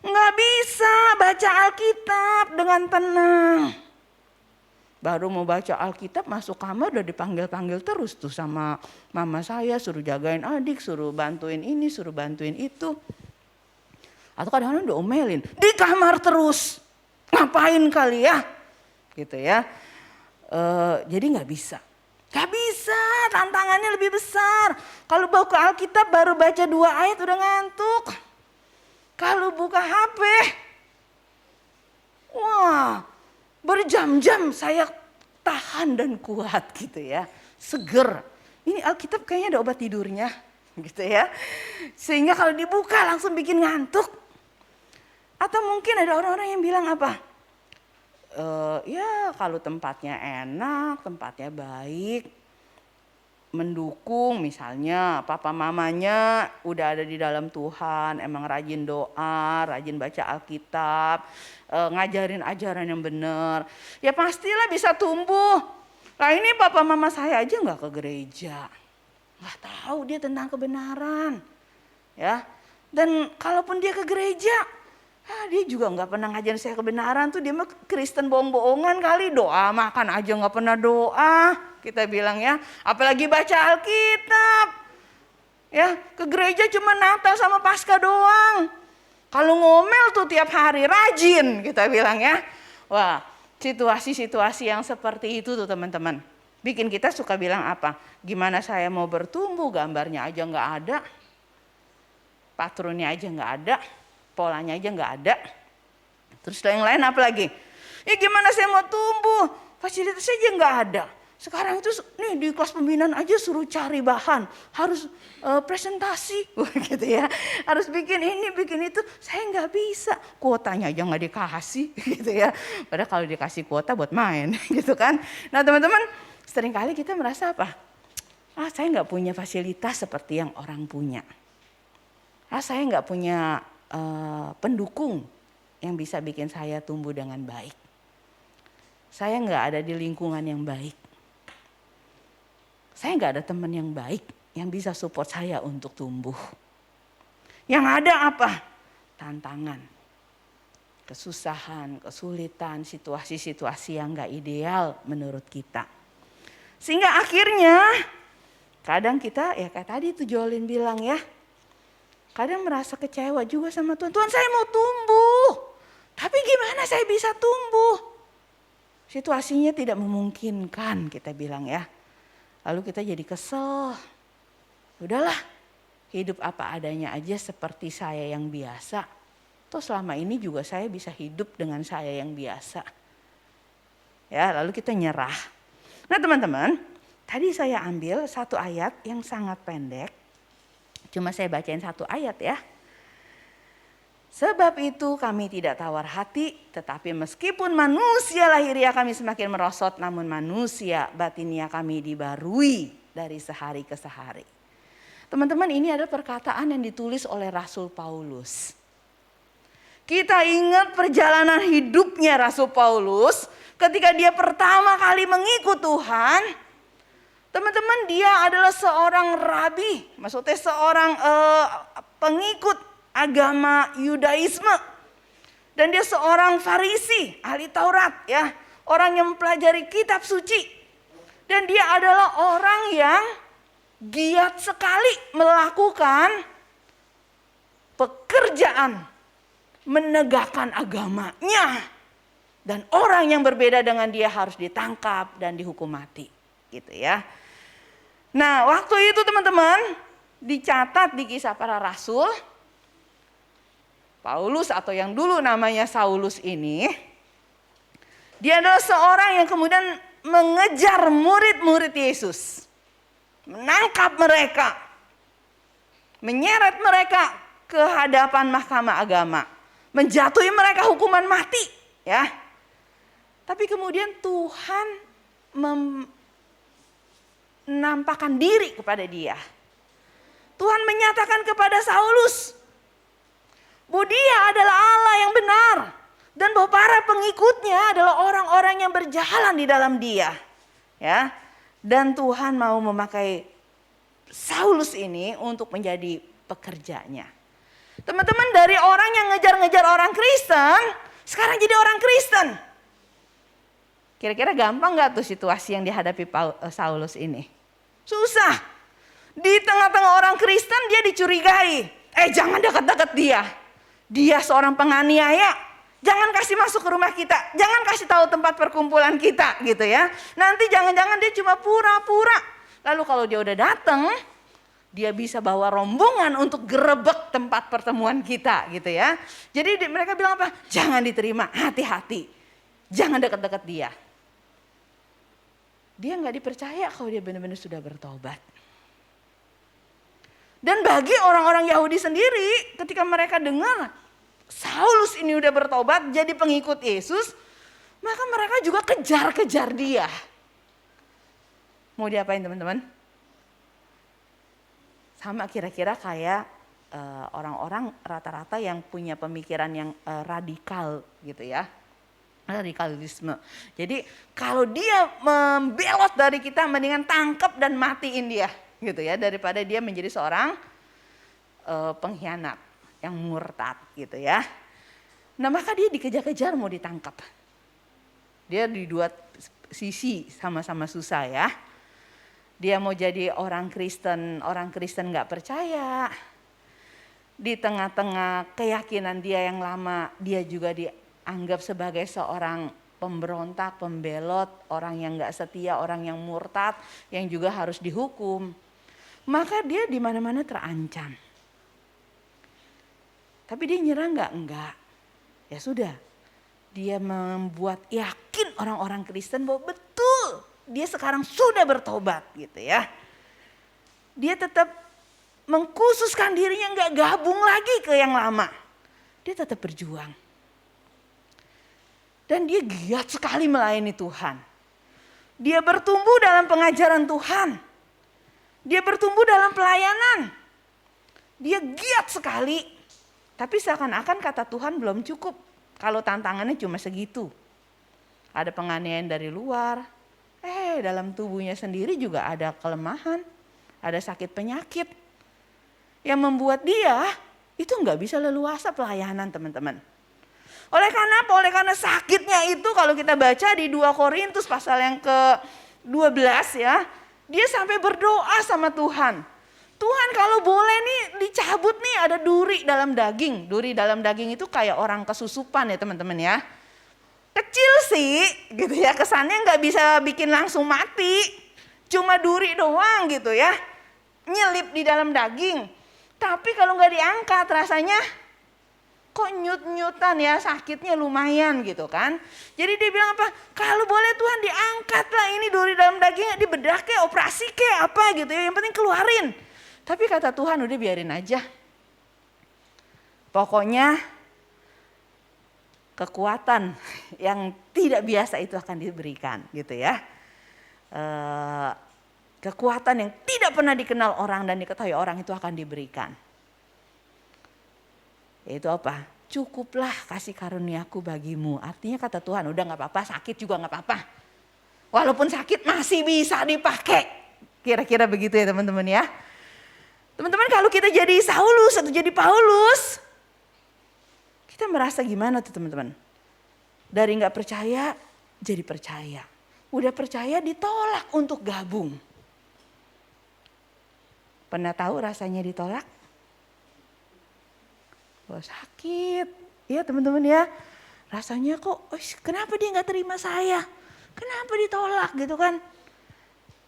[SPEAKER 3] Nggak bisa baca Alkitab dengan tenang. Baru mau baca Alkitab masuk kamar udah dipanggil-panggil terus tuh sama mama saya, suruh jagain adik, suruh bantuin ini, suruh bantuin itu. Atau kadang-kadang udah omelin, di kamar terus, ngapain kali ya? Gitu ya. Jadi nggak bisa. Gak bisa, tantangannya lebih besar. Kalau buka Alkitab baru baca 2 ayat udah ngantuk. Kalau buka HP, wah berjam-jam saya tahan dan kuat gitu ya. Seger. Ini Alkitab kayaknya ada obat tidurnya gitu ya. Sehingga kalau dibuka langsung bikin ngantuk. Atau mungkin ada orang-orang yang bilang apa? Ya kalau tempatnya enak, tempatnya baik, mendukung misalnya papa mamanya udah ada di dalam Tuhan, emang rajin doa, rajin baca Alkitab, ngajarin ajaran yang benar, ya pastilah bisa tumbuh. Nah ini papa mama saya aja nggak ke gereja, nggak tahu dia tentang kebenaran, ya. Dan kalaupun dia ke gereja, dia juga nggak pernah ngajarin saya kebenaran tuh, dia mah Kristen bohong-bohongan kali, doa makan aja nggak pernah doa, kita bilang ya, apalagi baca Alkitab, ya ke gereja cuma Natal sama Paskah doang, kalau ngomel tuh tiap hari rajin, kita bilang ya, wah situasi-situasi yang seperti itu tuh teman-teman, bikin kita suka bilang apa, gimana saya mau bertumbuh, gambarnya aja nggak ada, patronnya aja nggak ada. Polanya aja nggak ada. Terus yang lain apa lagi? Ya gimana saya mau tumbuh? Fasilitasnya aja nggak ada. Sekarang itu nih di kelas pembinaan aja suruh cari bahan. Harus presentasi gitu ya. Harus bikin ini, bikin itu. Saya nggak bisa. Kuotanya aja nggak dikasih gitu ya. Padahal kalau dikasih kuota buat main gitu kan. Nah teman-teman, seringkali kita merasa apa? Saya nggak punya fasilitas seperti yang orang punya. Saya nggak punya pendukung yang bisa bikin saya tumbuh dengan baik. Saya nggak ada di lingkungan yang baik. Saya nggak ada teman yang baik yang bisa support saya untuk tumbuh. Yang ada apa? Tantangan, kesusahan, kesulitan, situasi-situasi yang nggak ideal menurut kita. Sehingga akhirnya kadang kita ya kayak tadi tuh Jolin bilang ya, kadang merasa kecewa juga sama Tuhan. Tuhan saya mau tumbuh. Tapi gimana saya bisa tumbuh? Situasinya tidak memungkinkan kita bilang ya. Lalu kita jadi kesel. Udahlah hidup apa adanya aja seperti saya yang biasa. Toh selama ini juga saya bisa hidup dengan saya yang biasa. Ya lalu kita nyerah. Nah teman-teman, tadi saya ambil satu ayat yang sangat pendek. Cuma saya bacain satu ayat ya. Sebab itu kami tidak tawar hati, tetapi meskipun manusia lahiriah kami semakin merosot, namun manusia batinia kami dibarui dari sehari ke sehari. Teman-teman, ini adalah perkataan yang ditulis oleh Rasul Paulus. Kita ingat perjalanan hidupnya Rasul Paulus ketika dia pertama kali mengikut Tuhan. Teman-teman, dia adalah seorang rabi, maksudnya seorang pengikut agama Yudaisme. Dan dia seorang Farisi, ahli Taurat ya, orang yang mempelajari kitab suci. Dan dia adalah orang yang giat sekali melakukan pekerjaan menegakkan agamanya. Dan orang yang berbeda dengan dia harus ditangkap dan dihukum mati, gitu ya. Nah waktu itu teman-teman dicatat di Kisah Para Rasul, Paulus atau yang dulu namanya Saulus ini, dia adalah seorang yang kemudian mengejar murid-murid Yesus, menangkap mereka, menyeret mereka ke hadapan mahkamah agama, menjatuhi mereka hukuman mati, ya. Tapi kemudian Tuhan menampakkan diri kepada dia. Tuhan menyatakan kepada Saulus bahwa dia adalah Allah yang benar. Dan bahwa para pengikutnya adalah orang-orang yang berjalan di dalam dia. Ya. Dan Tuhan mau memakai Saulus ini untuk menjadi pekerjanya. Teman-teman, dari orang yang ngejar-ngejar orang Kristen, sekarang jadi orang Kristen. Kira-kira gampang gak tuh situasi yang dihadapi Saulus ini? Susah. Di tengah-tengah orang Kristen dia dicurigai. Jangan dekat-dekat dia. Dia seorang penganiaya. Jangan kasih masuk ke rumah kita. Jangan kasih tahu tempat perkumpulan kita gitu ya. Nanti jangan-jangan dia cuma pura-pura. Lalu kalau dia udah datang, dia bisa bawa rombongan untuk gerebek tempat pertemuan kita gitu ya. Jadi mereka bilang apa? Jangan diterima, hati-hati. Jangan dekat-dekat dia. Dia nggak dipercaya kalau dia benar-benar sudah bertobat. Dan bagi orang-orang Yahudi sendiri, ketika mereka dengar Saulus ini udah bertobat jadi pengikut Yesus, maka mereka juga kejar-kejar dia. Mau diapain teman-teman? Sama kira-kira kayak orang-orang rata-rata yang punya pemikiran yang radikal gitu ya. Radikalisme. Jadi kalau dia membelot dari kita, mendingan tangkap dan matiin dia gitu ya, daripada dia menjadi seorang pengkhianat yang murtad gitu ya. Nah maka dia dikejar-kejar mau ditangkap. Dia di dua sisi sama-sama susah ya. Dia mau jadi orang Kristen gak percaya. Di tengah-tengah keyakinan dia yang lama, dia juga dianggap sebagai seorang pemberontak, pembelot, orang yang gak setia, orang yang murtad, yang juga harus dihukum. Maka dia di mana-mana terancam. Tapi dia nyerah enggak? Enggak. Ya sudah. Dia membuat yakin orang-orang Kristen bahwa betul dia sekarang sudah bertobat gitu ya. Dia tetap mengkhususkan dirinya, enggak gabung lagi ke yang lama. Dia tetap berjuang. Dan dia giat sekali melayani Tuhan. Dia bertumbuh dalam pengajaran Tuhan. Dia bertumbuh dalam pelayanan. Dia giat sekali. Tapi seakan-akan kata Tuhan belum cukup kalau tantangannya cuma segitu. Ada penganiayaan dari luar, dalam tubuhnya sendiri juga ada kelemahan, ada sakit penyakit. Yang membuat dia itu nggak bisa leluasa pelayanan teman-teman. Oleh karena apa? Oleh karena sakitnya itu kalau kita baca di 2 Korintus pasal yang ke-12 ya. Dia sampai berdoa sama Tuhan. Tuhan kalau boleh nih dicabut nih, ada duri dalam daging. Duri dalam daging itu kayak orang kesusupan ya teman-teman ya. Kecil sih gitu ya, kesannya nggak bisa bikin langsung mati. Cuma duri doang gitu ya. Nyelip di dalam daging. Tapi kalau nggak diangkat rasanya kok nyut-nyutan ya, sakitnya lumayan gitu kan. Jadi dia bilang apa? Kalau boleh Tuhan diangkatlah ini duri dalam dagingnya, dibedah ke, operasi ke apa gitu ya. Yang penting keluarin. Tapi kata Tuhan udah biarin aja. Pokoknya kekuatan yang tidak biasa itu akan diberikan gitu ya. Kekuatan yang tidak pernah dikenal orang dan diketahui orang itu akan diberikan. Yaitu apa? Cukuplah kasih karuniaku bagimu. Artinya kata Tuhan udah gak apa-apa, sakit juga gak apa-apa. Walaupun sakit masih bisa dipakai. Kira-kira begitu ya teman-teman ya. Teman-teman kalau kita jadi Saulus atau jadi Paulus, kita merasa gimana tuh teman-teman? Dari gak percaya jadi percaya. Udah percaya ditolak untuk gabung. Pernah tahu rasanya ditolak? Wah sakit. Ya teman-teman ya. Rasanya kok kenapa dia gak terima saya? Kenapa ditolak gitu kan?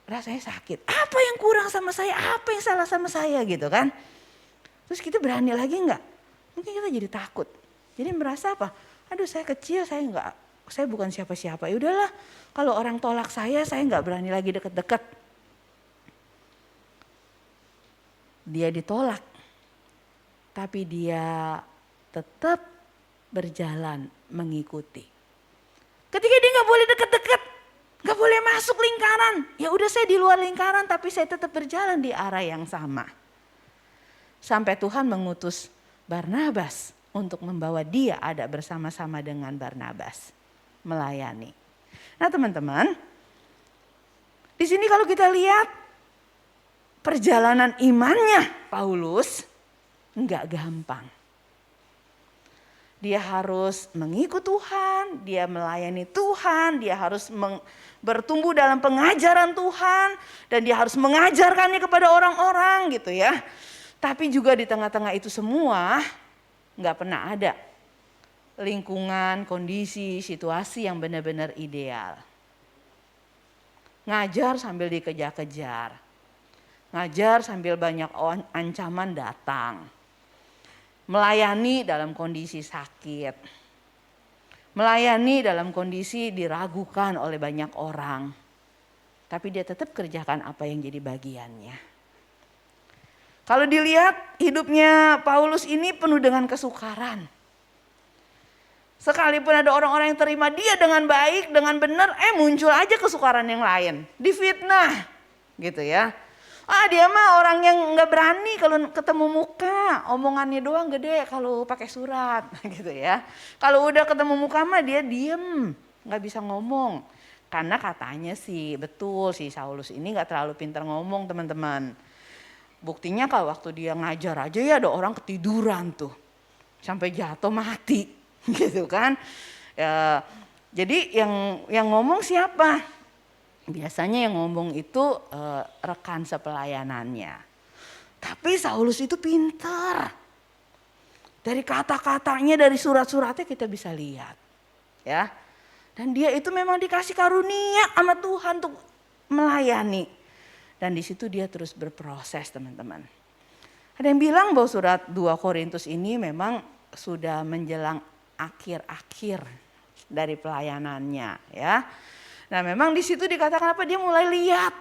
[SPEAKER 3] Rasanya sakit. Apa yang kurang sama saya? Apa yang salah sama saya gitu kan? Terus kita berani lagi enggak? Mungkin kita jadi takut. Jadi merasa apa? Aduh saya kecil, saya bukan siapa-siapa. Ya udahlah, kalau orang tolak saya enggak berani lagi deket-deket. Dia ditolak. Tapi dia tetap berjalan mengikuti. Ketika dia nggak boleh deket-deket, nggak boleh masuk lingkaran. Ya udah, saya di luar lingkaran tapi saya tetap berjalan di arah yang sama. Sampai Tuhan mengutus Barnabas untuk membawa dia ada bersama-sama dengan Barnabas melayani. Nah teman-teman, di sini kalau kita lihat perjalanan imannya Paulus nggak gampang. Dia harus mengikut Tuhan, dia melayani Tuhan, dia harus bertumbuh dalam pengajaran Tuhan, dan dia harus mengajarkannya kepada orang-orang gitu ya. Tapi juga di tengah-tengah itu semua nggak pernah ada lingkungan, kondisi, situasi yang benar-benar ideal. Ngajar sambil dikejar-kejar, ngajar sambil banyak ancaman datang. Melayani dalam kondisi sakit, melayani dalam kondisi diragukan oleh banyak orang, tapi dia tetap kerjakan apa yang jadi bagiannya. Kalau dilihat hidupnya Paulus ini penuh dengan kesukaran. Sekalipun ada orang-orang yang terima dia dengan baik, dengan benar, muncul aja kesukaran yang lain, difitnah gitu ya. Dia mah orang yang nggak berani kalau ketemu muka, omongannya doang gede kalau pakai surat gitu ya. Kalau udah ketemu muka mah dia diem, nggak bisa ngomong. Karena katanya sih betul si Saulus ini nggak terlalu pintar ngomong teman-teman. Buktinya kalau waktu dia ngajar aja ya ada orang ketiduran tuh, sampai jatuh mati gitu kan. Ya, jadi yang ngomong siapa? Biasanya yang ngomong itu rekan sepelayanannya. Tapi Saulus itu pintar. Dari kata-katanya, dari surat-suratnya kita bisa lihat. Ya. Dan dia itu memang dikasih karunia sama Tuhan untuk melayani. Dan di situ dia terus berproses teman-teman. Ada yang bilang bahwa surat 2 Korintus ini memang sudah menjelang akhir-akhir dari pelayanannya ya. Nah memang di situ dikatakan apa, dia mulai lihat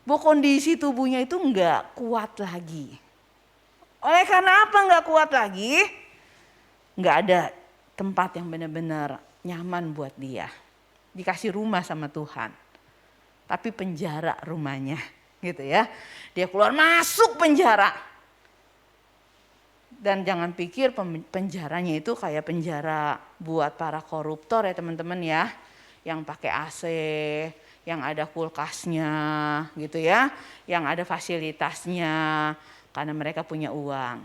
[SPEAKER 3] bahwa kondisi tubuhnya itu enggak kuat lagi. Oleh karena apa enggak kuat lagi? Enggak ada tempat yang benar-benar nyaman buat dia. Dikasih rumah sama Tuhan, tapi penjara rumahnya gitu ya. Dia keluar masuk penjara. Dan jangan pikir penjaranya itu kayak penjara buat para koruptor ya teman-teman ya. Yang pakai AC, yang ada kulkasnya gitu ya, yang ada fasilitasnya karena mereka punya uang.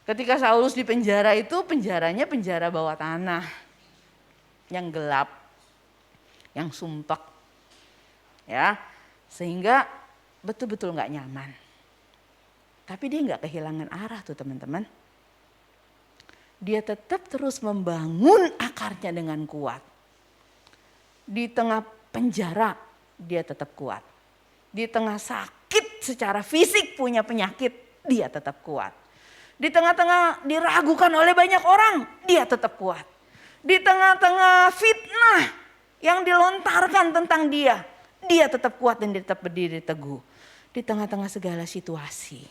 [SPEAKER 3] Ketika Saulus di penjara itu, penjaranya penjara bawah tanah yang gelap, yang sumpek ya, sehingga betul-betul nggak nyaman. Tapi dia nggak kehilangan arah tuh teman-teman. Dia tetap terus membangun akarnya dengan kuat. Di tengah penjara dia tetap kuat. Di tengah sakit secara fisik punya penyakit dia tetap kuat. Di tengah-tengah diragukan oleh banyak orang dia tetap kuat. Di tengah-tengah fitnah yang dilontarkan tentang dia tetap kuat dan dia tetap berdiri teguh. Di tengah-tengah segala situasi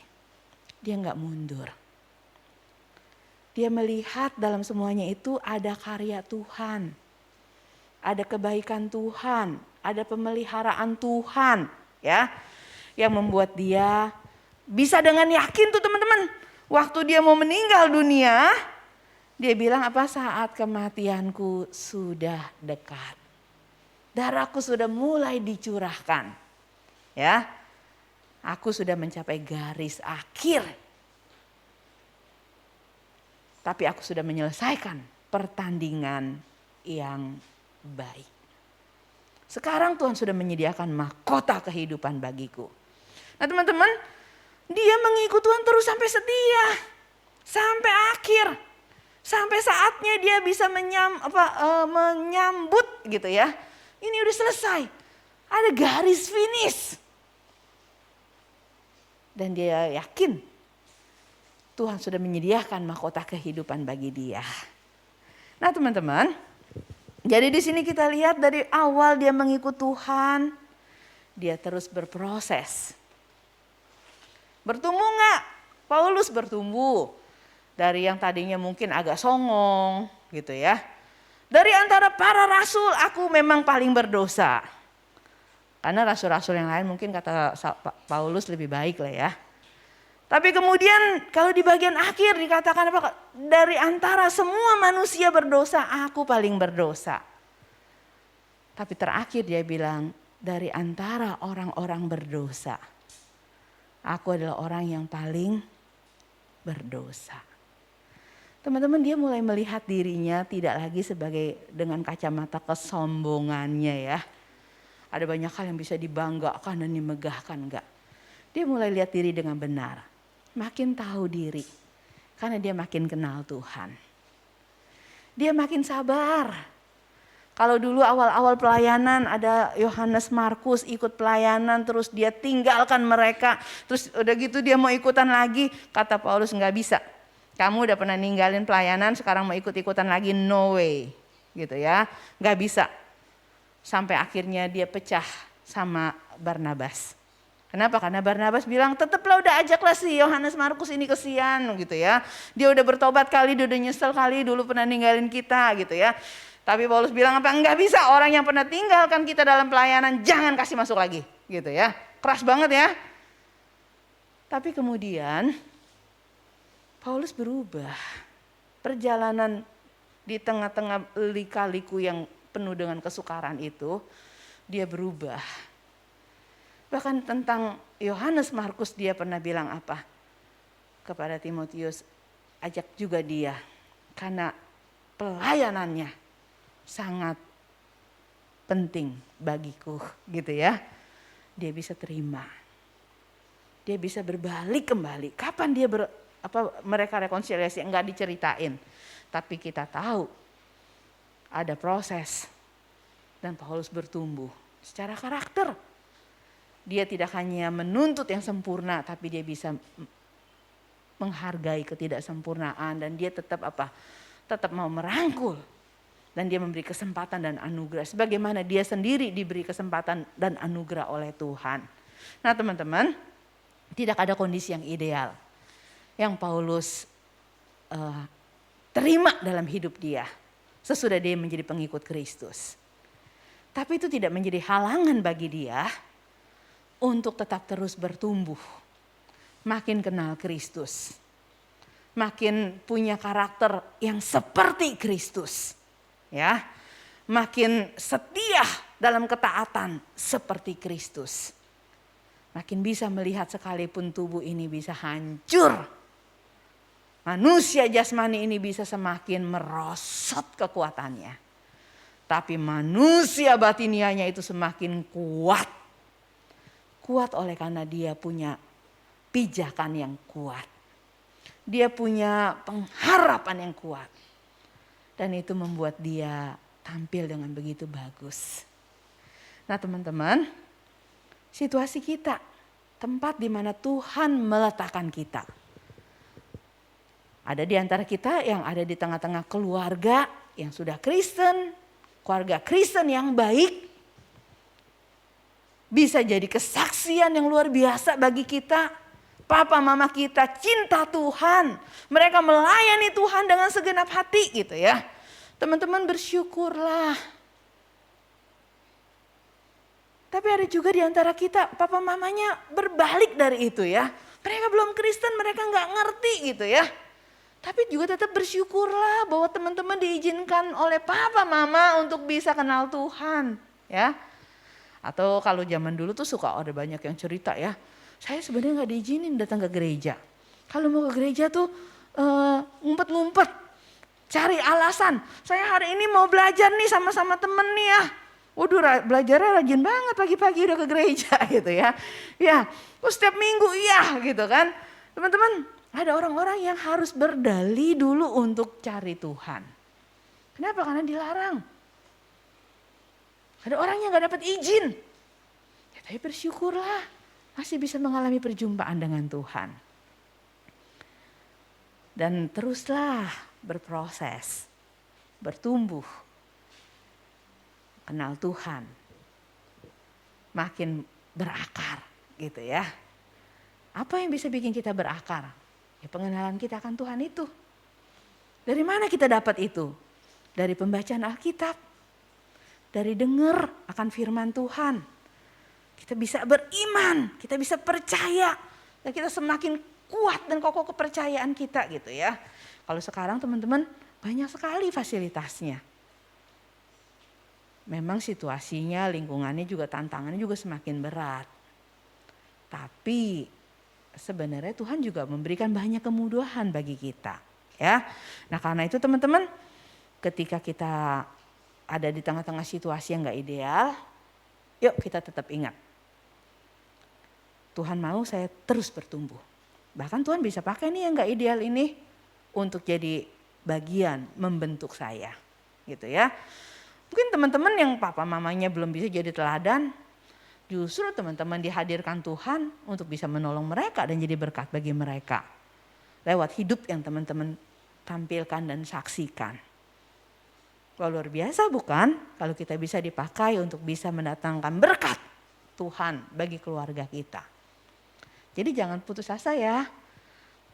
[SPEAKER 3] dia nggak mundur. Dia melihat dalam semuanya itu ada karya Tuhan. Ada kebaikan Tuhan, ada pemeliharaan Tuhan ya, yang membuat dia bisa dengan yakin tuh teman-teman. Waktu dia mau meninggal dunia, dia bilang apa? Saat kematianku sudah dekat. Darahku sudah mulai dicurahkan. Ya. Aku sudah mencapai garis akhir. Tapi aku sudah menyelesaikan pertandingan yang baik. Sekarang Tuhan sudah menyediakan mahkota kehidupan bagiku. Nah teman-teman, dia mengikut Tuhan terus sampai setia. Sampai akhir. Sampai saatnya dia bisa menyambut gitu ya. Ini udah selesai. Ada garis finish. Dan dia yakin Tuhan sudah menyediakan mahkota kehidupan bagi dia. Nah teman-teman, jadi di sini kita lihat dari awal dia mengikut Tuhan, dia terus berproses. Bertumbuh nggak? Paulus bertumbuh. Dari yang tadinya mungkin agak songong gitu ya. Dari antara para rasul aku memang paling berdosa. Karena rasul-rasul yang lain mungkin kata Paulus lebih baik lah ya. Tapi kemudian kalau di bagian akhir dikatakan apa? Dari antara semua manusia berdosa, aku paling berdosa. Tapi terakhir dia bilang, dari antara orang-orang berdosa, aku adalah orang yang paling berdosa. Teman-teman, dia mulai melihat dirinya tidak lagi sebagai dengan kacamata kesombongannya ya. Ada banyak hal yang bisa dibanggakan dan dimegahkan, enggak. Dia mulai lihat diri dengan benar. Makin tahu diri. Karena dia makin kenal Tuhan. Dia makin sabar. Kalau dulu awal-awal pelayanan ada Yohanes Markus ikut pelayanan terus dia tinggalkan mereka. Terus udah gitu dia mau ikutan lagi. Kata Paulus enggak bisa. Kamu udah pernah ninggalin pelayanan sekarang mau ikut-ikutan lagi, no way. Gitu ya, enggak bisa. Sampai akhirnya dia pecah sama Barnabas. Kenapa? Karena Barnabas bilang tetaplah udah ajaklah si Yohanes Markus ini kesian gitu ya. Dia udah bertobat kali, dia udah nyesel kali dulu pernah ninggalin kita gitu ya. Tapi Paulus bilang apa? Enggak bisa, orang yang pernah tinggalkan kita dalam pelayanan jangan kasih masuk lagi gitu ya. Keras banget ya. Tapi kemudian Paulus berubah. Perjalanan di tengah-tengah lika-liku yang penuh dengan kesukaran itu, dia berubah. Bahkan tentang Yohanes Markus dia pernah bilang apa? Kepada Timotius, ajak juga dia. Karena pelayanannya sangat penting bagiku gitu ya. Dia bisa terima. Dia bisa berbalik kembali. Kapan dia mereka rekonsiliasi? Enggak diceritain. Tapi kita tahu ada proses. Dan Paulus bertumbuh secara karakter. Dia tidak hanya menuntut yang sempurna, tapi dia bisa menghargai ketidaksempurnaan dan dia tetap tetap mau merangkul dan dia memberi kesempatan dan anugerah sebagaimana dia sendiri diberi kesempatan dan anugerah oleh Tuhan. Nah teman-teman, tidak ada kondisi yang ideal yang Paulus terima dalam hidup dia sesudah dia menjadi pengikut Kristus. Tapi itu tidak menjadi halangan bagi dia untuk tetap terus bertumbuh, makin kenal Kristus, makin punya karakter yang seperti Kristus, ya, makin setia dalam ketaatan seperti Kristus, makin bisa melihat sekalipun tubuh ini bisa hancur, manusia jasmani ini bisa semakin merosot kekuatannya, tapi manusia batinianya itu semakin kuat. Kuat oleh karena dia punya pijakan yang kuat. Dia punya pengharapan yang kuat. Dan itu membuat dia tampil dengan begitu bagus. Nah teman-teman, situasi kita, tempat di mana Tuhan meletakkan kita. Ada di antara kita yang ada di tengah-tengah keluarga yang sudah Kristen, keluarga Kristen yang baik. Bisa jadi kesaksian yang luar biasa bagi kita. Papa mama kita cinta Tuhan. Mereka melayani Tuhan dengan segenap hati gitu ya. Teman-teman bersyukurlah. Tapi ada juga di antara kita papa mamanya berbalik dari itu ya. Mereka belum Kristen, mereka gak ngerti gitu ya. Tapi juga tetap bersyukurlah bahwa teman-teman diizinkan oleh papa mama untuk bisa kenal Tuhan ya. Atau kalau zaman dulu tuh suka ada banyak yang cerita ya. Saya sebenarnya gak diizinin datang ke gereja. Kalau mau ke gereja tuh ngumpet-ngumpet. Cari alasan. Saya hari ini mau belajar nih sama-sama temen nih ya. Waduh belajarnya rajin banget pagi-pagi udah ke gereja gitu ya. Ya, terus setiap minggu iya gitu kan. Teman-teman ada orang-orang yang harus berdali dulu untuk cari Tuhan. Kenapa? Karena dilarang. Ada orang yang gak dapat izin. Ya, tapi bersyukurlah masih bisa mengalami perjumpaan dengan Tuhan. Dan teruslah berproses, bertumbuh, kenal Tuhan. Makin berakar gitu ya. Apa yang bisa bikin kita berakar? Ya pengenalan kita akan Tuhan itu. Dari mana kita dapat itu? Dari pembacaan Alkitab, dari dengar akan firman Tuhan. Kita bisa beriman, kita bisa percaya, dan kita semakin kuat dan kokoh kepercayaan kita gitu ya. Kalau sekarang teman-teman banyak sekali fasilitasnya. Memang situasinya, lingkungannya juga tantangannya juga semakin berat. Tapi sebenarnya Tuhan juga memberikan banyak kemudahan bagi kita. Ya, nah karena itu teman-teman, ketika kita ada di tengah-tengah situasi yang gak ideal, yuk kita tetap ingat. Tuhan mau saya terus bertumbuh. Bahkan Tuhan bisa pakai nih yang gak ideal ini untuk jadi bagian membentuk saya. Gitu ya. Mungkin teman-teman yang papa mamanya belum bisa jadi teladan, justru teman-teman dihadirkan Tuhan untuk bisa menolong mereka dan jadi berkat bagi mereka. Lewat hidup yang teman-teman tampilkan dan saksikan. Wah, luar biasa bukan? Kalau kita bisa dipakai untuk bisa mendatangkan berkat Tuhan bagi keluarga kita. Jadi jangan putus asa ya.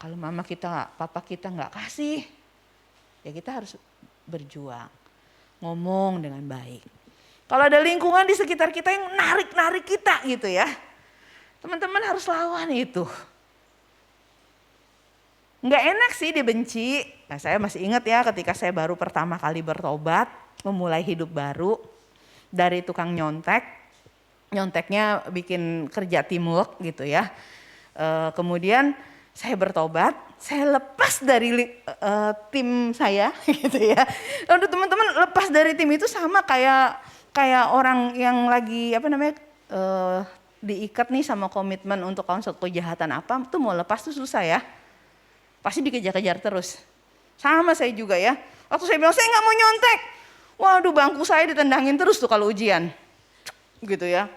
[SPEAKER 3] Kalau mama kita, papa kita nggak kasih, ya kita harus berjuang. Ngomong dengan baik. Kalau ada lingkungan di sekitar kita yang narik-narik kita gitu ya. Teman-teman harus lawan itu. Nggak enak sih dibenci. Nah, saya masih ingat ya ketika saya baru pertama kali bertobat. Memulai hidup baru. Dari tukang nyontek. Nyonteknya bikin kerja teamwork gitu ya. Kemudian saya bertobat. Saya lepas dari tim saya gitu ya. Lalu teman-teman lepas dari tim itu sama kayak orang yang lagi diikat nih sama komitmen untuk kawan satu kejahatan apa, tuh mau lepas tuh susah ya. Pasti dikejar-kejar terus. Sama saya juga ya. Waktu saya bilang saya nggak mau nyontek, waduh bangku saya ditendangin terus tuh kalau ujian, gitu ya.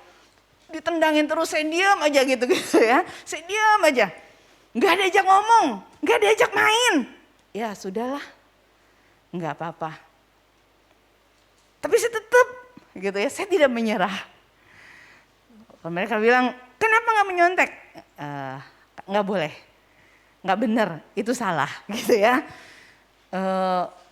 [SPEAKER 3] Ditendangin terus, saya diam aja gitu ya. Saya diam aja, nggak diajak ngomong, nggak diajak main. Ya sudahlah, nggak apa-apa. Tapi saya tetap gitu ya, saya tidak menyerah. Mereka bilang, kenapa nggak menyontek? Nggak boleh, nggak benar, itu salah gitu ya.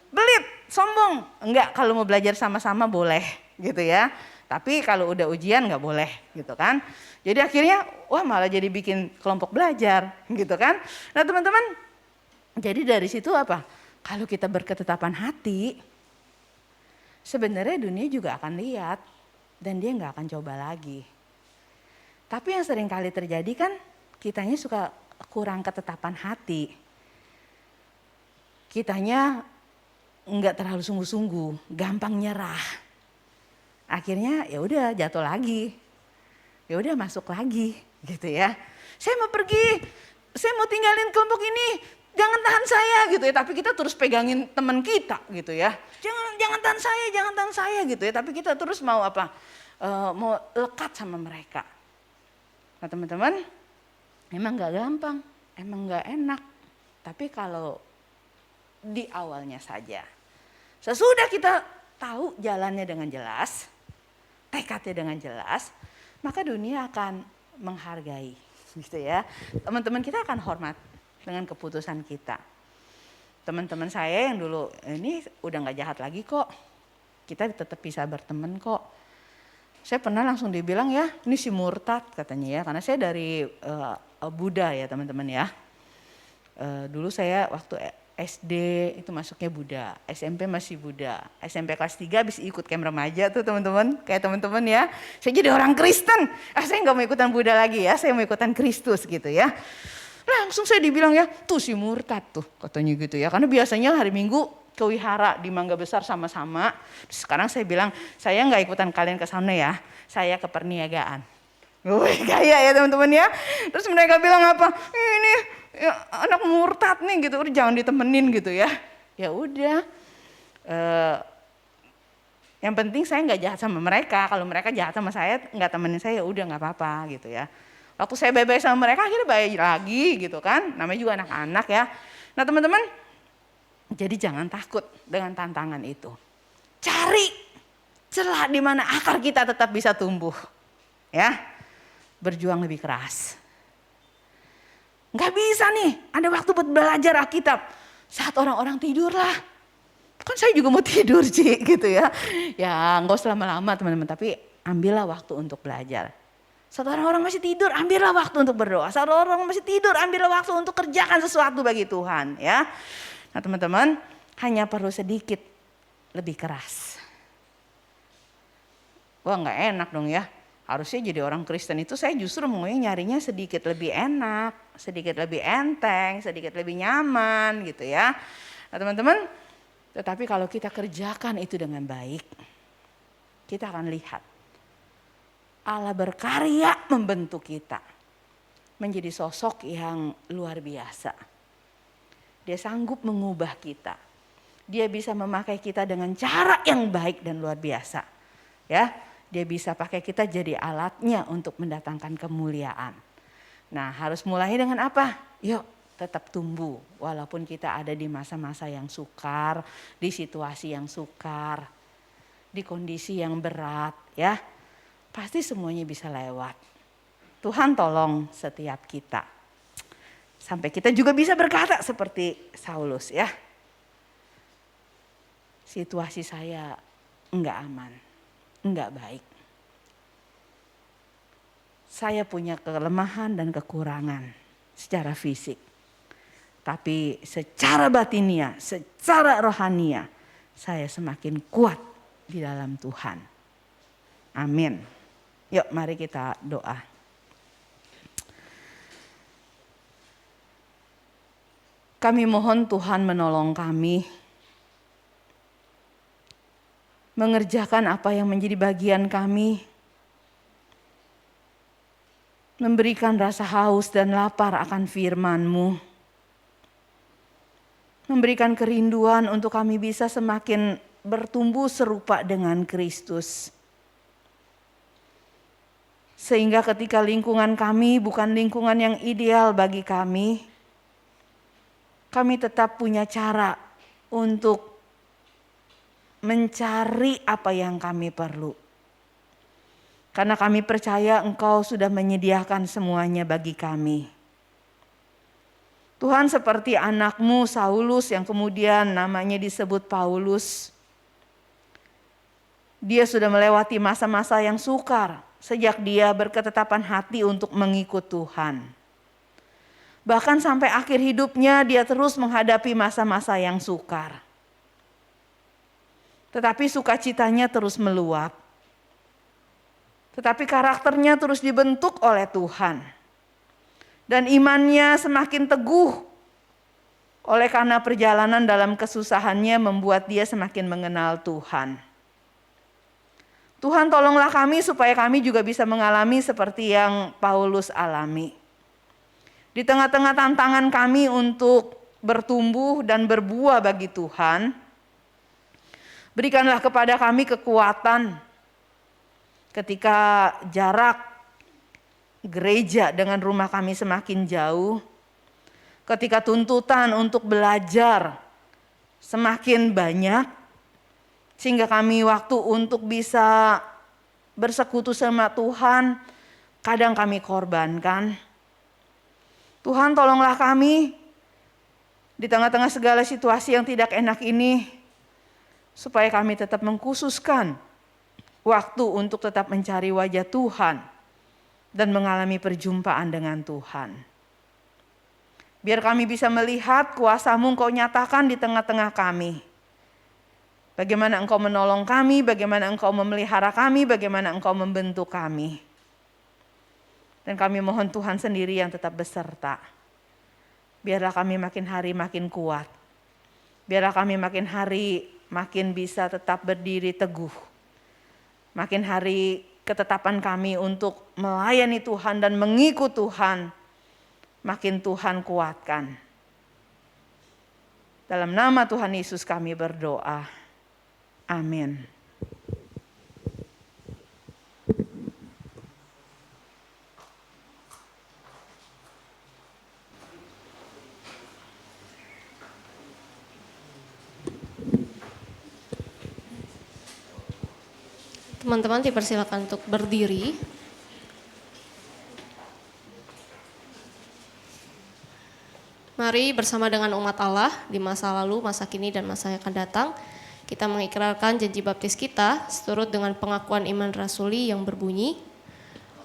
[SPEAKER 3] Belit, sombong, enggak, kalau mau belajar sama-sama boleh gitu ya. Tapi kalau udah ujian nggak boleh gitu kan. Jadi akhirnya wah malah jadi bikin kelompok belajar gitu kan. Nah teman-teman, jadi dari situ apa? Kalau kita berketetapan hati, sebenarnya dunia juga akan lihat dan dia nggak akan coba lagi. Tapi yang sering kali terjadi kan kitanya suka kurang ketetapan hati. Kitanya nggak terlalu sungguh-sungguh, gampang nyerah. Akhirnya ya udah jatuh lagi, ya udah masuk lagi gitu ya. Saya mau pergi, saya mau tinggalin kelompok ini, jangan tahan saya gitu ya. Tapi kita terus pegangin teman kita gitu ya. Jangan tahan saya gitu ya. Tapi kita terus mau apa? Mau lekat sama mereka. Nah teman-teman, emang nggak gampang, emang nggak enak. Tapi kalau di awalnya saja, sesudah kita tahu jalannya dengan jelas, tekadnya dengan jelas, maka dunia akan menghargai gitu ya. Teman-teman kita akan hormat dengan keputusan kita. Teman-teman saya yang dulu ini udah gak jahat lagi kok, kita tetap bisa berteman kok. Saya pernah langsung dibilang ya, ini si murtad katanya ya, karena saya dari Buddha ya teman-teman ya. Dulu saya waktu SD itu masuknya Buddha, SMP masih Buddha, SMP kelas 3 habis ikut camp remaja tuh teman-teman, kayak teman-teman ya. Saya jadi orang Kristen, saya nggak mau ikutan Buddha lagi ya, saya mau ikutan Kristus gitu ya. Langsung saya dibilang ya, tuh si murtad tuh katanya gitu ya. Karena biasanya hari Minggu ke wihara di Mangga Besar sama-sama. Sekarang saya bilang, saya nggak ikutan kalian ke sana ya, saya ke perniagaan. Wih gaya ya teman-teman ya. Terus mereka bilang apa? Ini ya, anak murtad nih gitu, udah jangan ditemenin gitu ya. Ya udah. Yang penting saya nggak jahat sama mereka. Kalau mereka jahat sama saya, nggak temenin saya, ya udah nggak apa-apa gitu ya. Waktu saya baik-baik sama mereka, akhirnya baik lagi gitu kan. Namanya juga anak-anak ya. Nah teman-teman, jadi jangan takut dengan tantangan itu. Cari celah di mana akar kita tetap bisa tumbuh, ya. Berjuang lebih keras. Nggak bisa nih, ada waktu buat belajar Alkitab. Saat orang-orang tidur lah. Kan saya juga mau tidur Ci gitu ya. Ya nggak usah lama-lama teman-teman, tapi ambillah waktu untuk belajar. Satu orang masih tidur, ambillah waktu untuk berdoa. Satu orang masih tidur, ambillah waktu untuk kerjakan sesuatu bagi Tuhan ya. Nah teman-teman, hanya perlu sedikit lebih keras. Wah nggak enak dong ya. Harusnya jadi orang Kristen itu saya justru maunya nyarinya sedikit lebih enak, sedikit lebih enteng, sedikit lebih nyaman gitu ya. Nah teman-teman, tetapi kalau kita kerjakan itu dengan baik, kita akan lihat Allah berkarya membentuk kita menjadi sosok yang luar biasa. Dia sanggup mengubah kita. Dia bisa memakai kita dengan cara yang baik dan luar biasa. Ya, dia bisa pakai kita jadi alatnya untuk mendatangkan kemuliaan. Nah, harus mulai dengan apa? Yuk, tetap tumbuh walaupun kita ada di masa-masa yang sukar, di situasi yang sukar, di kondisi yang berat, ya. Pasti semuanya bisa lewat. Tuhan tolong setiap kita. Sampai kita juga bisa berkata seperti Saulus ya. Situasi saya enggak aman, enggak baik. Saya punya kelemahan dan kekurangan secara fisik. Tapi secara batinia, secara rohania, saya semakin kuat di dalam Tuhan. Amin. Yuk mari kita doa. Kami mohon Tuhan menolong kami mengerjakan apa yang menjadi bagian kami, memberikan rasa haus dan lapar akan firman-Mu, memberikan kerinduan untuk kami bisa semakin bertumbuh serupa dengan Kristus. Sehingga ketika lingkungan kami bukan lingkungan yang ideal bagi kami tetap punya cara untuk mencari apa yang kami perlu. Karena kami percaya Engkau sudah menyediakan semuanya bagi kami. Tuhan, seperti anak-Mu Saulus yang kemudian namanya disebut Paulus. Dia sudah melewati masa-masa yang sukar sejak dia berketetapan hati untuk mengikut Tuhan. Bahkan sampai akhir hidupnya dia terus menghadapi masa-masa yang sukar. Tetapi sukacitanya terus meluap. Tetapi karakternya terus dibentuk oleh Tuhan. Dan imannya semakin teguh. Oleh karena perjalanan dalam kesusahannya membuat dia semakin mengenal Tuhan. Tuhan tolonglah kami supaya kami juga bisa mengalami seperti yang Paulus alami. Di tengah-tengah tantangan kami untuk bertumbuh dan berbuah bagi Tuhan, berikanlah kepada kami kekuatan ketika jarak gereja dengan rumah kami semakin jauh, ketika tuntutan untuk belajar semakin banyak, sehingga kami waktu untuk bisa bersekutu sama Tuhan kadang kami korbankan. Tuhan tolonglah kami di tengah-tengah segala situasi yang tidak enak ini, supaya kami tetap mengkhususkan waktu untuk tetap mencari wajah Tuhan dan mengalami perjumpaan dengan Tuhan. Biar kami bisa melihat kuasa-Mu Engkau nyatakan di tengah-tengah kami. Bagaimana Engkau menolong kami, bagaimana Engkau memelihara kami, bagaimana Engkau membentuk kami. Dan kami mohon Tuhan sendiri yang tetap beserta. Biarlah kami makin hari makin kuat. Biarlah kami makin hari makin bisa tetap berdiri teguh. Makin hari ketetapan kami untuk melayani Tuhan dan mengikut Tuhan, makin Tuhan kuatkan. Dalam nama Tuhan Yesus kami berdoa. Amin.
[SPEAKER 4] Teman-teman dipersilakan untuk berdiri. Mari bersama dengan umat Allah di masa lalu, masa kini, dan masa yang akan datang, kita mengikrarkan janji baptis kita seturut dengan pengakuan iman rasuli yang berbunyi,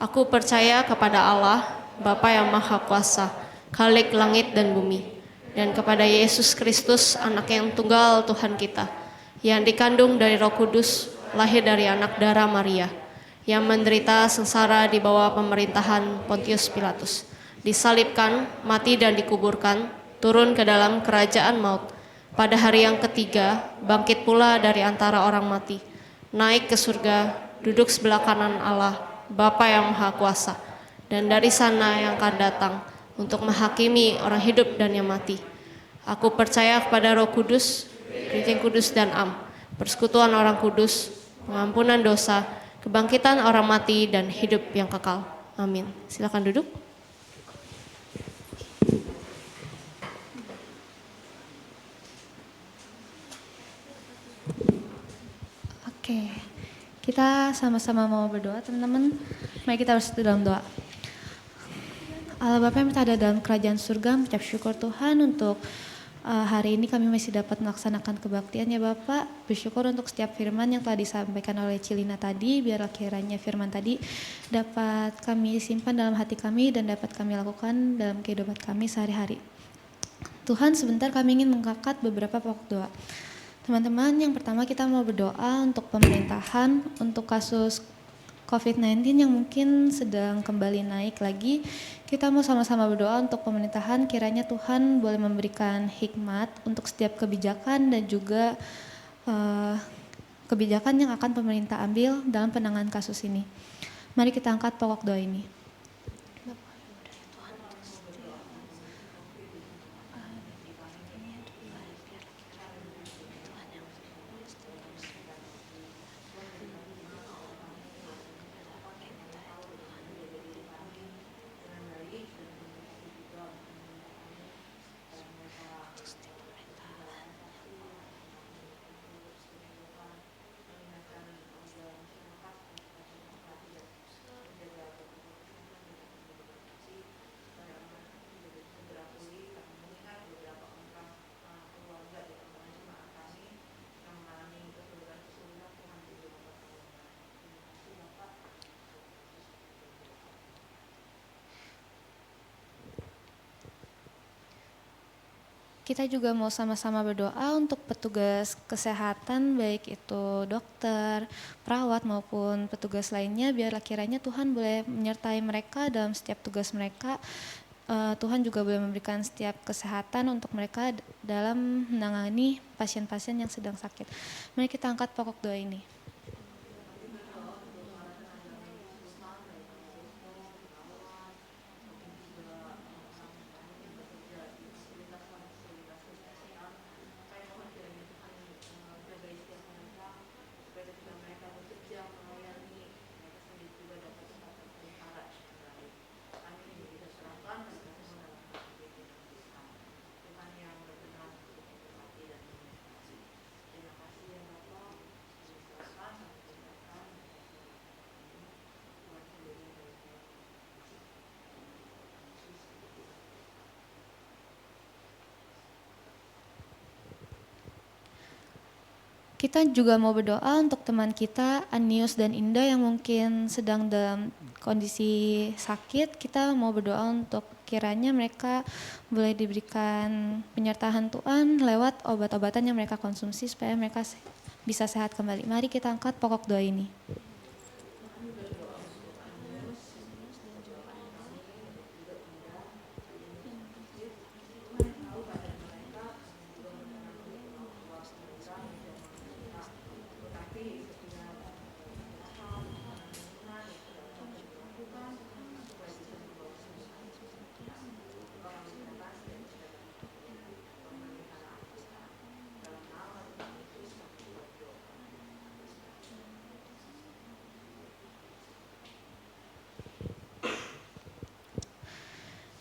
[SPEAKER 4] Aku percaya kepada Allah, Bapa yang Maha Kuasa, Khalik langit dan bumi, dan kepada Yesus Kristus, anak yang tunggal Tuhan kita, yang dikandung dari Roh Kudus, lahir dari anak darah Maria, yang menderita sengsara di bawah pemerintahan Pontius Pilatus, disalibkan, mati dan dikuburkan, turun ke dalam kerajaan maut, pada hari yang ketiga, bangkit pula dari antara orang mati, naik ke surga, duduk sebelah kanan Allah, Bapa yang Maha Kuasa, dan dari sana yang akan datang untuk menghakimi orang hidup dan yang mati. Aku percaya kepada Roh Kudus, Gereja Kudus dan Am, persekutuan orang kudus, pengampunan dosa, kebangkitan orang mati dan hidup yang kekal. Amin. Silakan duduk.
[SPEAKER 1] Oke, kita sama-sama mau berdoa teman-teman. Mari kita bersatu dalam doa. Allah Bapa yang berada dalam kerajaan surga, mengucap syukur Tuhan untuk hari ini kami masih dapat melaksanakan kebaktian ya Bapak. Bersyukur untuk setiap firman yang telah disampaikan oleh Cilina tadi. Biarlah kiranya firman tadi dapat kami simpan dalam hati kami dan dapat kami lakukan dalam kehidupan kami sehari-hari. Tuhan, sebentar kami ingin mengangkat beberapa pokok doa. Teman-teman, yang pertama kita mau berdoa untuk pemerintahan, untuk kasus COVID-19 yang mungkin sedang kembali naik lagi. Kita mau sama-sama berdoa untuk pemerintahan, kiranya Tuhan boleh memberikan hikmat untuk setiap kebijakan dan juga kebijakan yang akan pemerintah ambil dalam penanganan kasus ini. Mari kita angkat pokok doa ini. Kita juga mau sama-sama berdoa untuk petugas kesehatan, baik itu dokter, perawat maupun petugas lainnya, biarlah kiranya Tuhan boleh menyertai mereka dalam setiap tugas mereka. Tuhan juga boleh memberikan setiap kesehatan untuk mereka dalam menangani pasien-pasien yang sedang sakit. Mari kita angkat pokok doa ini. Kita juga mau berdoa untuk teman kita Anius dan Indah yang mungkin sedang dalam kondisi sakit. Kita mau berdoa untuk kiranya mereka boleh diberikan penyertaan Tuhan lewat obat-obatan yang mereka konsumsi supaya mereka bisa sehat kembali. Mari kita angkat pokok doa ini.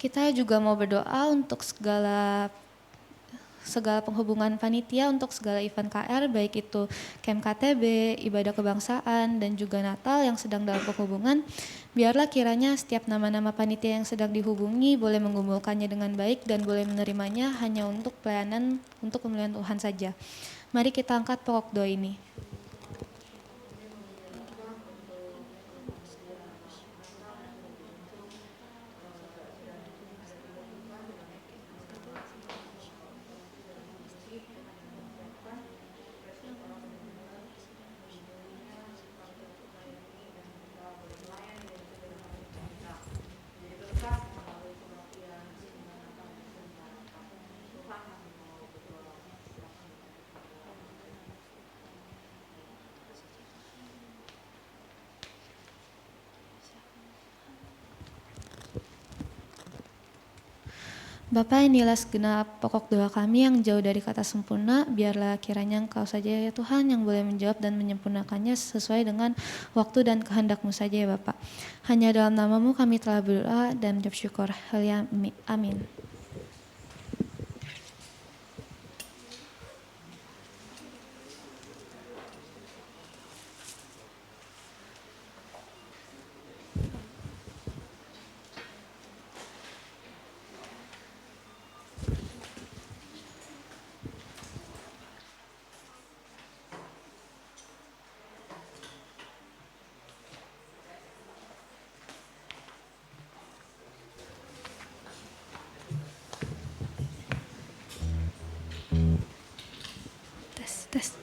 [SPEAKER 1] Kita juga mau berdoa untuk segala penghubungan panitia untuk segala event KR, baik itu Camp KTB, ibadah kebangsaan, dan juga Natal yang sedang dalam penghubungan.
[SPEAKER 5] Biarlah kiranya setiap nama-nama panitia yang sedang dihubungi boleh mengumpulkannya dengan baik dan boleh menerimanya hanya untuk pelayanan untuk kemuliaan Tuhan saja. Mari kita angkat pokok doa ini. Bapa, inilah segenap pokok doa kami yang jauh dari kata sempurna. Biarlah kiranya Engkau saja ya Tuhan yang boleh menjawab dan menyempurnakannya sesuai dengan waktu dan kehendak-Mu saja ya Bapa. Hanya dalam nama-Mu kami telah berdoa dan mengucap syukur. Amin.
[SPEAKER 1] Tes.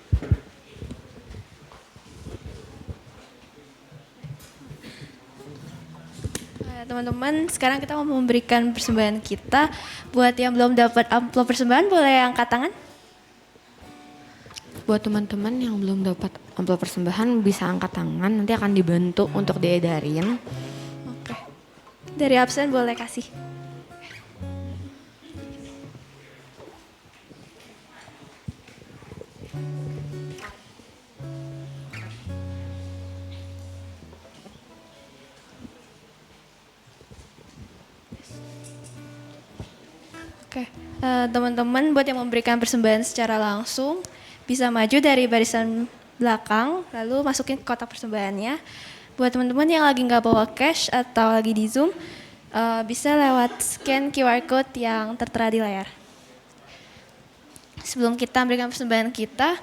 [SPEAKER 1] Teman-teman, sekarang kita mau memberikan persembahan kita. Buat yang belum dapat amplop persembahan boleh angkat tangan.
[SPEAKER 2] Buat teman-teman yang belum dapat amplop persembahan bisa angkat tangan, nanti akan dibantu untuk diedarin.
[SPEAKER 1] Oke. Dari absen boleh kasih. Oke, teman-teman buat yang memberikan persembahan secara langsung bisa maju dari barisan belakang lalu masukin ke kotak persembahannya. Buat teman-teman yang lagi nggak bawa cash atau lagi di Zoom bisa lewat scan QR code yang tertera di layar. Sebelum kita memberikan persembahan kita,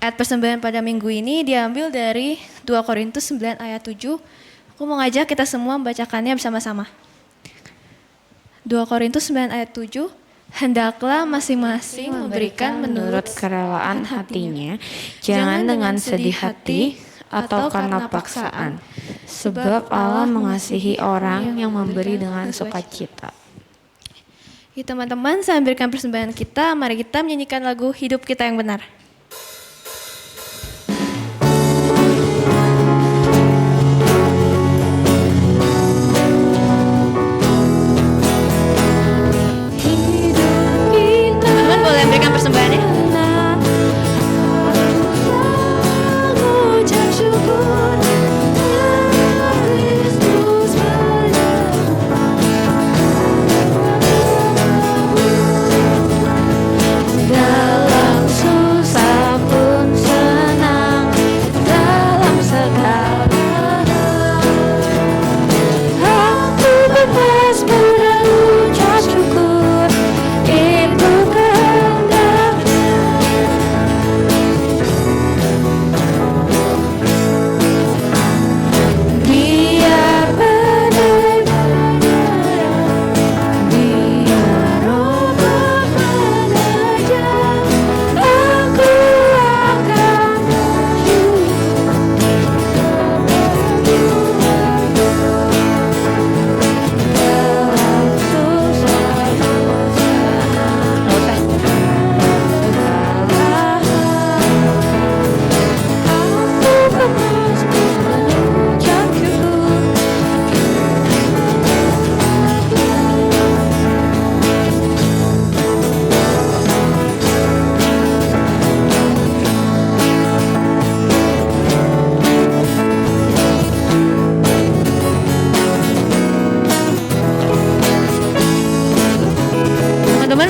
[SPEAKER 1] ayat persembahan pada minggu ini diambil dari 2 Korintus 9 ayat 7. Aku mau ngajak kita semua membacakannya bersama-sama. 2 Korintus 9 ayat 7, hendaklah masing-masing memberikan menurut
[SPEAKER 2] kerelaan hatinya, jangan dengan sedih hati atau karena paksaan, sebab Allah mengasihi orang yang memberi dengan sukacita.
[SPEAKER 1] Ya, teman-teman, saya memberikan persembahan kita, mari kita menyanyikan lagu Hidup Kita Yang Benar. Teman-teman boleh memberikan persembahannya.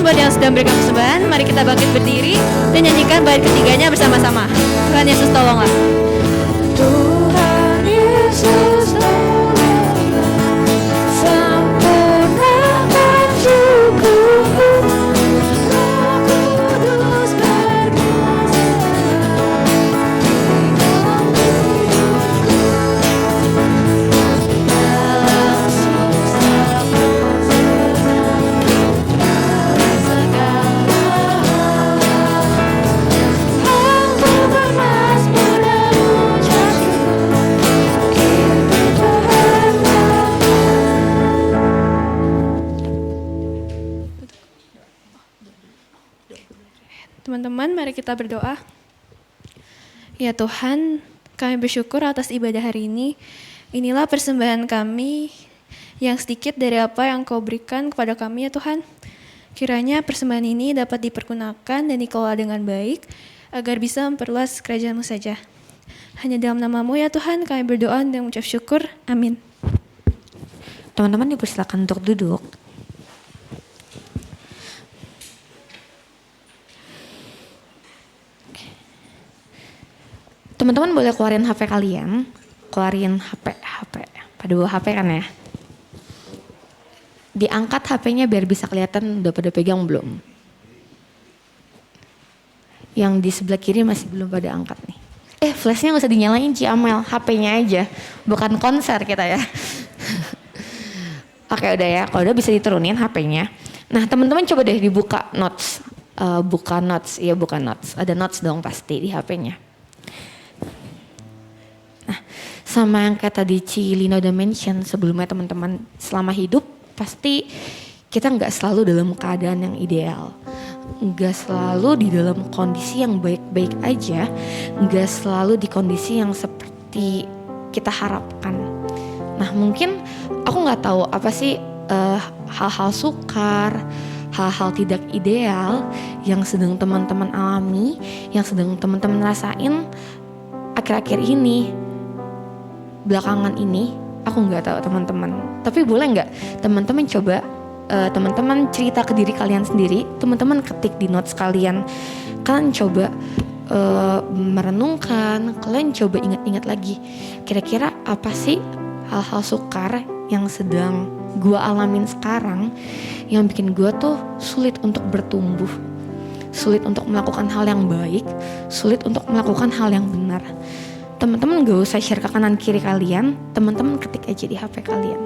[SPEAKER 1] Buat yang sudah memberikan persembahan, mari kita bangkit berdiri dan nyanyikan bait ketiganya bersama-sama. Tuhan Yesus tolonglah.
[SPEAKER 5] Tuhan Yesus tolonglah.
[SPEAKER 1] teman-teman, mari kita berdoa. Ya Tuhan, kami bersyukur atas ibadah hari ini. Inilah persembahan kami yang sedikit dari apa yang Kau berikan kepada kami ya Tuhan. Kiranya persembahan ini dapat dipergunakan dan dikelola dengan baik, agar bisa memperluas kerajaan-Mu saja. Hanya dalam nama-Mu ya Tuhan, kami berdoa dan mengucap syukur. Amin.
[SPEAKER 2] Teman-teman dipersilakan untuk duduk. Teman-teman boleh keluarin HP kalian. Keluarin HP. Pada bawa HP kan ya? Diangkat HP-nya biar bisa kelihatan udah pada pegang belum. Yang di sebelah kiri masih belum pada angkat nih. Flashnya gak usah dinyalain Ci Amel, HP-nya aja. Bukan konser kita ya. Oke udah ya, kalau udah bisa diturunin HP-nya. Nah teman-teman coba deh dibuka notes. Buka notes, iya buka notes. Ada notes dong pasti di HP-nya. Nah sama yang kayak tadi Ci Lina udah mention sebelumnya teman-teman, selama hidup pasti kita gak selalu dalam keadaan yang ideal. Gak selalu di dalam kondisi yang baik-baik aja, gak selalu di kondisi yang seperti kita harapkan. Nah mungkin aku gak tahu apa sih hal-hal sukar, hal-hal tidak ideal yang sedang teman-teman alami, yang sedang teman-teman rasain akhir-akhir ini, belakangan ini. Aku gak tahu teman-teman, tapi boleh gak teman-teman coba teman-teman cerita ke diri kalian sendiri, teman-teman ketik di notes kalian coba merenungkan, kalian coba ingat-ingat lagi, kira-kira apa sih hal-hal sukar yang sedang gua alamin sekarang, yang bikin gua tuh sulit untuk bertumbuh, sulit untuk melakukan hal yang baik, sulit untuk melakukan hal yang benar. Teman-teman gak usah share ke kanan kiri kalian, teman-teman ketik aja di HP kalian.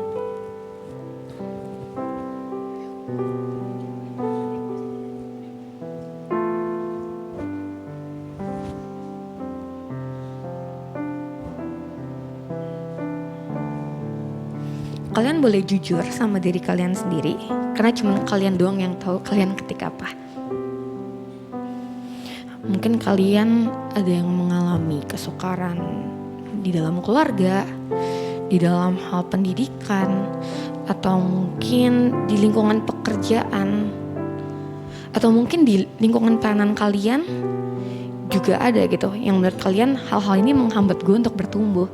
[SPEAKER 2] Kalian boleh jujur sama diri kalian sendiri, karena cuma kalian doang yang tahu kalian ketik apa. Mungkin kalian ada yang mengalami kesukaran di dalam keluarga, di dalam hal pendidikan, atau mungkin di lingkungan pekerjaan, atau mungkin di lingkungan peranan kalian juga ada gitu, yang menurut kalian hal-hal ini menghambat gue untuk bertumbuh.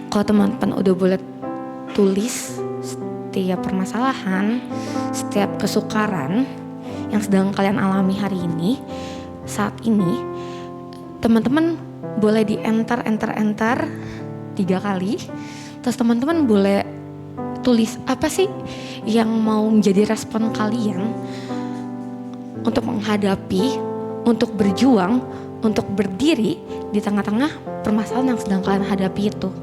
[SPEAKER 2] Kalau teman-teman udah boleh tulis setiap permasalahan, setiap kesukaran yang sedang kalian alami hari ini, saat ini, teman-teman boleh di enter 3 kali. Terus teman-teman boleh tulis apa sih yang mau menjadi respon kalian untuk menghadapi, untuk berjuang, untuk berdiri di tengah-tengah permasalahan yang sedang kalian hadapi itu.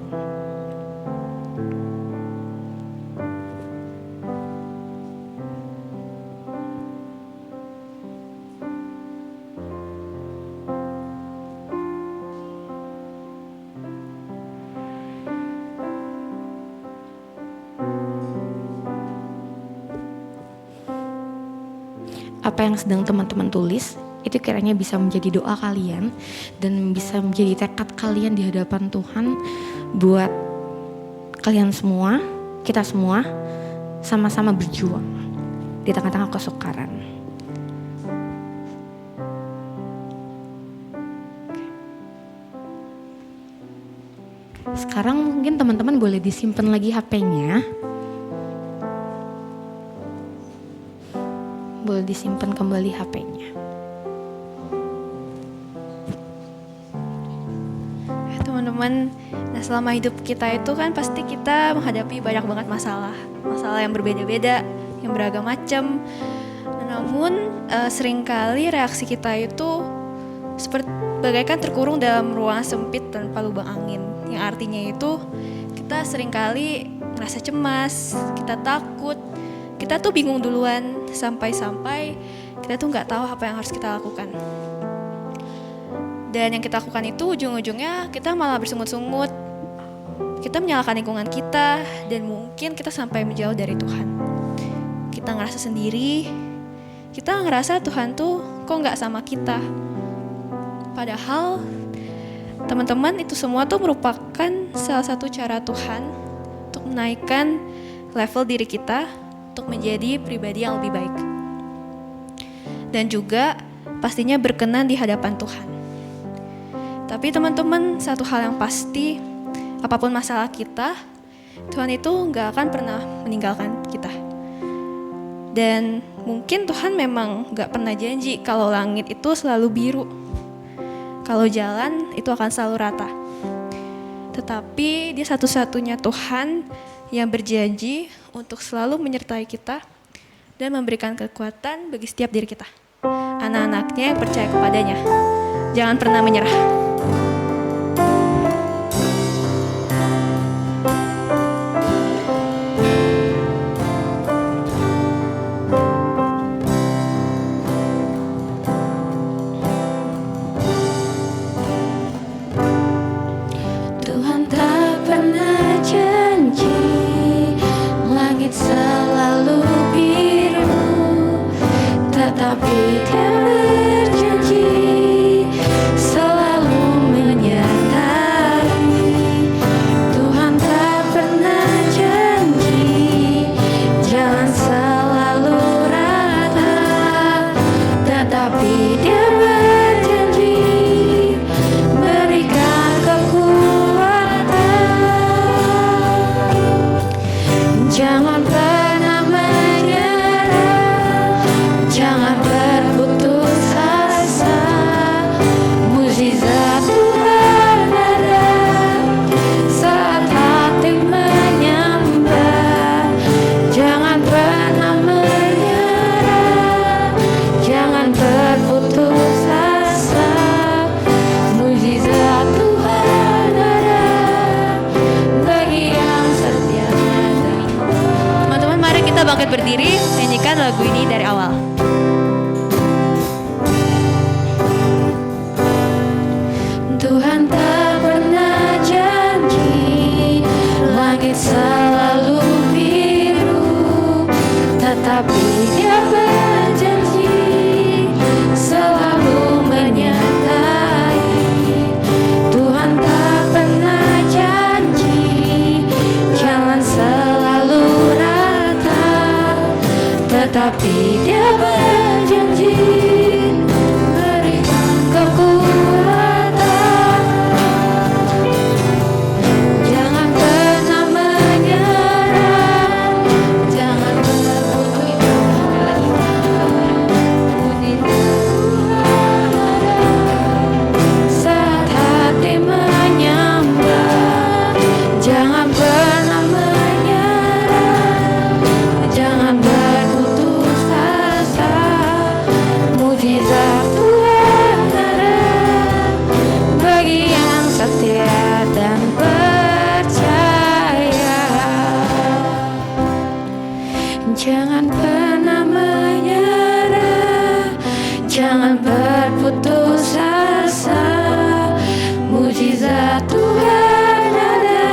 [SPEAKER 2] Apa yang sedang teman-teman tulis itu kiranya bisa menjadi doa kalian dan bisa menjadi tekad kalian di hadapan Tuhan buat kalian semua, kita semua sama-sama berjuang di tengah-tengah kesukaran. Sekarang mungkin teman-teman boleh disimpan lagi HP-nya. Boleh disimpan kembali HP-nya.
[SPEAKER 1] Teman-teman, nah selama hidup kita itu kan pasti kita menghadapi banyak banget masalah yang berbeda-beda, yang beragam macam. Namun seringkali reaksi kita itu seperti bagaikan terkurung dalam ruang sempit tanpa lubang angin. Yang artinya itu kita seringkali merasa cemas, kita takut, kita tuh bingung duluan sampai-sampai kita tuh nggak tahu apa yang harus kita lakukan. Dan yang kita lakukan itu ujung-ujungnya kita malah bersungut-sungut, kita menyalahkan lingkungan kita, dan mungkin kita sampai menjauh dari Tuhan. Kita ngerasa sendiri, kita ngerasa Tuhan tuh kok nggak sama kita. Padahal teman-teman, itu semua tuh merupakan salah satu cara Tuhan untuk menaikkan level diri kita untuk menjadi pribadi yang lebih baik. Dan juga pastinya berkenan di hadapan Tuhan. Tapi teman-teman, satu hal yang pasti, apapun masalah kita, Tuhan itu gak akan pernah meninggalkan kita. Dan mungkin Tuhan memang gak pernah janji kalau langit itu selalu biru, kalau jalan itu akan selalu rata. Tetapi Dia satu-satunya Tuhan yang berjanji untuk selalu menyertai kita dan memberikan kekuatan bagi setiap diri kita, anak-anaknya yang percaya kepadanya. Jangan pernah menyerah.
[SPEAKER 5] Tuhan tak pernah janji langit selalu biru, tetapi Dia berjanji selalu menyertai. Tuhan tak pernah janji jalan selalu rata, tetapi Dia berjanji berikan kekuatan. Jangan pernah menyerah, jangan berputus asa. Mukjizat Tuhan ada saat hati menyembah. Jangan pernah menyerah, jangan berputus asa. Mukjizat Tuhan ada bagi yang setia.
[SPEAKER 1] Teman-teman, mari kita bangkit berdiri, nyanyikan lagu ini dari awal.
[SPEAKER 5] Tuhan tak pernah janji langit selalu biru, tetapi Dia berjanji selalu menyertai. Tuhan tak pernah janji jalan selalu rata, tetapi Dia berjanji berikan kekuatan. Jangan pernah menyerah, jangan berputus asa. Mukjizat Tuhan ada saat hati menyembah. Jangan pernah menyerah, jangan berputus asa. Mukjizat Tuhan ada bagi yang setia dan percaya. Jangan pernah menyerah, jangan berputus asa. Mukjizat Tuhan ada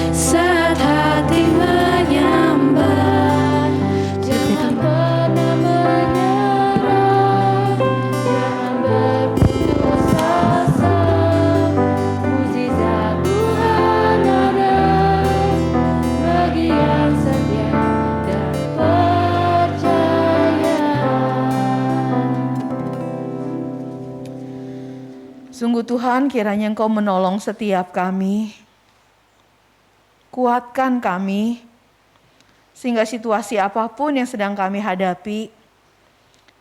[SPEAKER 5] saat hati menyembah. Jangan pernah menyerah, jangan berputus asa. Mukjizat Tuhan ada bagi yang setia dan percaya.
[SPEAKER 3] Sungguh Tuhan, kiranya Engkau menolong setiap kami, kuatkan kami, sehingga situasi apapun yang sedang kami hadapi,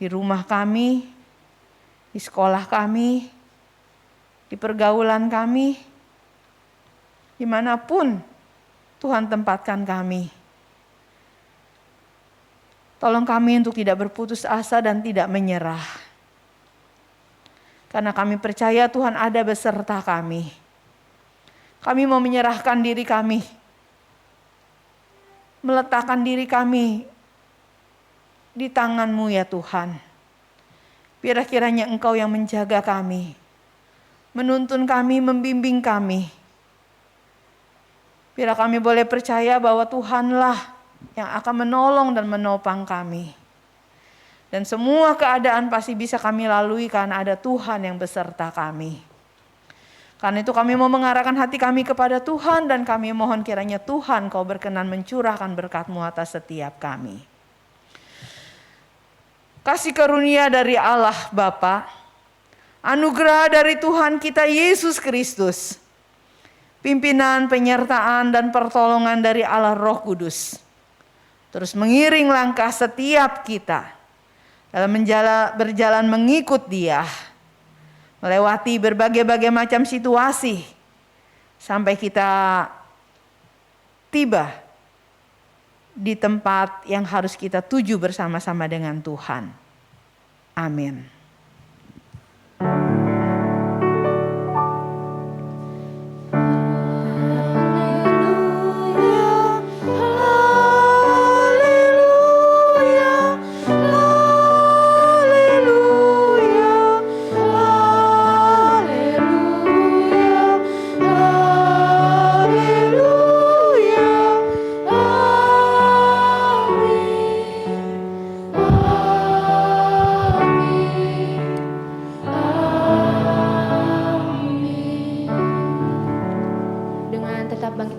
[SPEAKER 3] di rumah kami, di sekolah kami, di pergaulan kami, dimanapun Tuhan tempatkan kami. Tolong kami untuk tidak berputus asa dan tidak menyerah. Karena kami percaya Tuhan ada beserta kami. Kami mau menyerahkan diri kami, meletakkan diri kami di tangan-Mu ya Tuhan. Biar kiranya Engkau yang menjaga kami, menuntun kami, membimbing kami. Biar kami boleh percaya bahwa Tuhanlah yang akan menolong dan menopang kami. Dan semua keadaan pasti bisa kami lalui karena ada Tuhan yang beserta kami. Karena itu kami mau mengarahkan hati kami kepada Tuhan dan kami mohon kiranya Tuhan Kau berkenan mencurahkan berkat-Mu atas setiap kami. Kasih karunia dari Allah Bapa, anugerah dari Tuhan kita Yesus Kristus, pimpinan, penyertaan dan pertolongan dari Allah Roh Kudus, terus mengiring langkah setiap kita dalam berjalan mengikut Dia, melewati berbagai macam situasi sampai kita tiba di tempat yang harus kita tuju bersama-sama dengan Tuhan. Amin.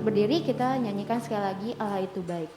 [SPEAKER 2] Berdiri, kita nyanyikan sekali lagi Allah itu baik.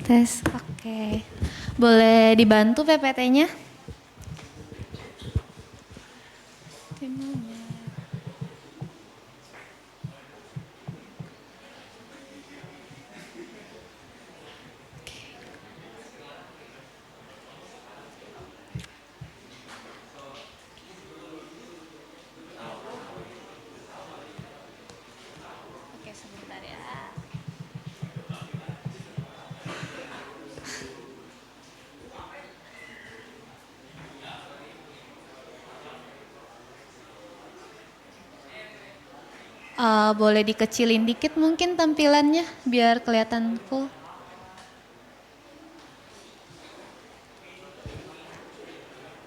[SPEAKER 5] Tes, oke. Boleh dibantu PPT-nya? Oke, sebentar ya. Boleh dikecilin dikit mungkin tampilannya biar kelihatan full.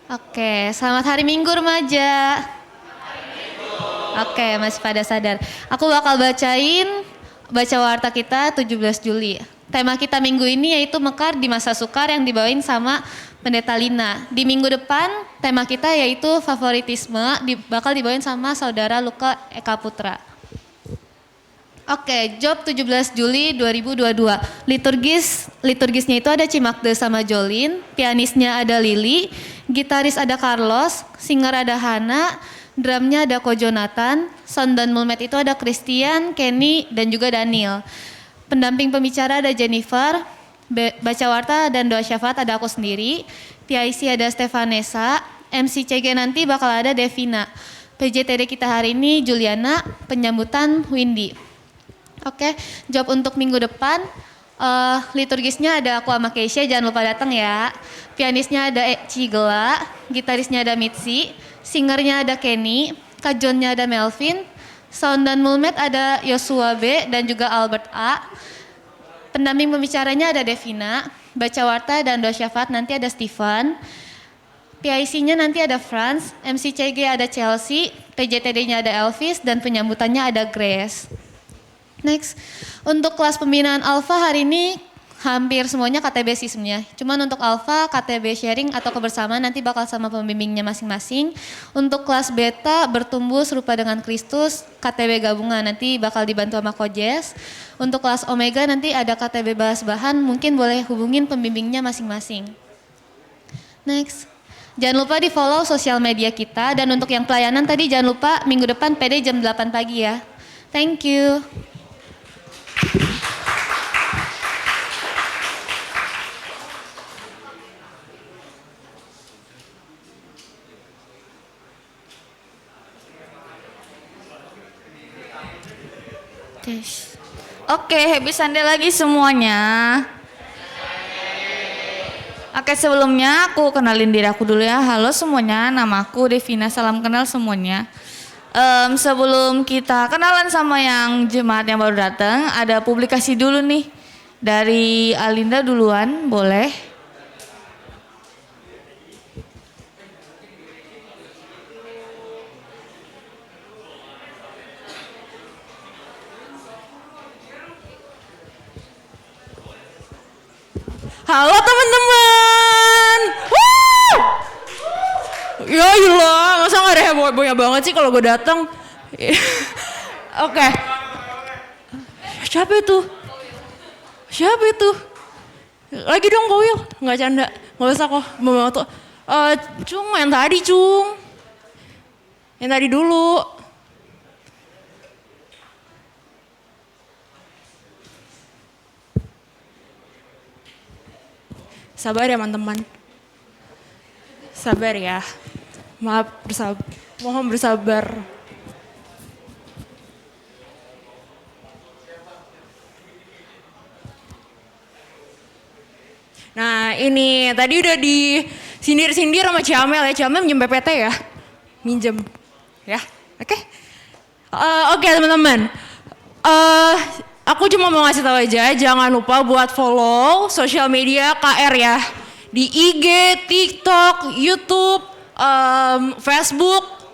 [SPEAKER 5] Oke, selamat hari Minggu remaja. Oke, masih pada sadar. Aku bakal baca warta kita 17 Juli. tema kita minggu ini yaitu Mekar di Masa Sukar yang dibawain sama Pendeta Lina. Di minggu depan tema kita yaitu favoritisme bakal dibawain sama Saudara Luka Eka Putra. Oke, job 17 Juli 2022. Liturgisnya itu ada Cimakde sama Jolin, pianisnya ada Lili, gitaris ada Carlos, singer ada Hana, drumnya ada Ko Jonathan, sound dan mulmet itu ada Christian, Kenny, dan juga Daniel. Pendamping pembicara ada Jennifer, baca warta dan doa syafaat ada aku sendiri, PIC ada Stefanesa, MC CG nanti bakal ada Devina, PJTD kita hari ini Juliana, penyambutan Windy. Oke, job untuk minggu depan, liturgisnya ada aku sama Keisha, jangan lupa datang ya. Pianisnya ada Cigela, gitarisnya ada Mitzi, singernya ada Kenny, kajonnya ada Melvin, sound dan mulmet ada Yosua B dan juga Albert A. Pendamping pembicaranya ada Devina, baca warta dan doa syafaat nanti ada Stephen. PIC-nya nanti ada Franz, MCCG ada Chelsea, PJTD-nya ada Elvis, dan penyambutannya ada Grace. Next, untuk kelas pembinaan Alpha hari ini hampir semuanya KTB sih sebenarnya. Cuman untuk Alpha, KTB sharing atau kebersamaan nanti bakal sama pembimbingnya masing-masing. Untuk kelas Beta bertumbuh serupa dengan Kristus, KTB gabungan nanti bakal dibantu sama Kojes. Untuk kelas Omega nanti ada KTB bahas bahan, mungkin boleh hubungin pembimbingnya masing-masing. Next. Jangan lupa di follow sosial media kita, dan untuk yang pelayanan tadi jangan lupa minggu depan PD jam 8 pagi ya. Thank you.
[SPEAKER 6] Oke, happy Sunday lagi semuanya. Oke, sebelumnya aku kenalin diri aku dulu ya. Halo semuanya, nama aku Devina, salam kenal semuanya. Sebelum kita kenalan sama yang jemaat yang baru datang, ada publikasi dulu nih. Dari Alinda duluan, boleh? Halo teman-teman. Ya ilah, masa gak ada heboh-hebohnya banget sih kalau gue datang. Oke. Siapa itu? Siapa itu? Lagi dong Kak Will. Gak canda, gak usah kok. Cung, yang tadi Cung. Yang tadi dulu. Sabar ya teman-teman. Sabar ya. Mohon bersabar. Nah ini tadi udah disindir-sindir sama Ciamel ya. Ciamel minjem PPT ya. Minjem. Ya, oke. Oke teman-teman. Aku cuma mau ngasih tahu aja, jangan lupa buat follow sosial media KR ya. Di IG, TikTok, YouTube, Facebook.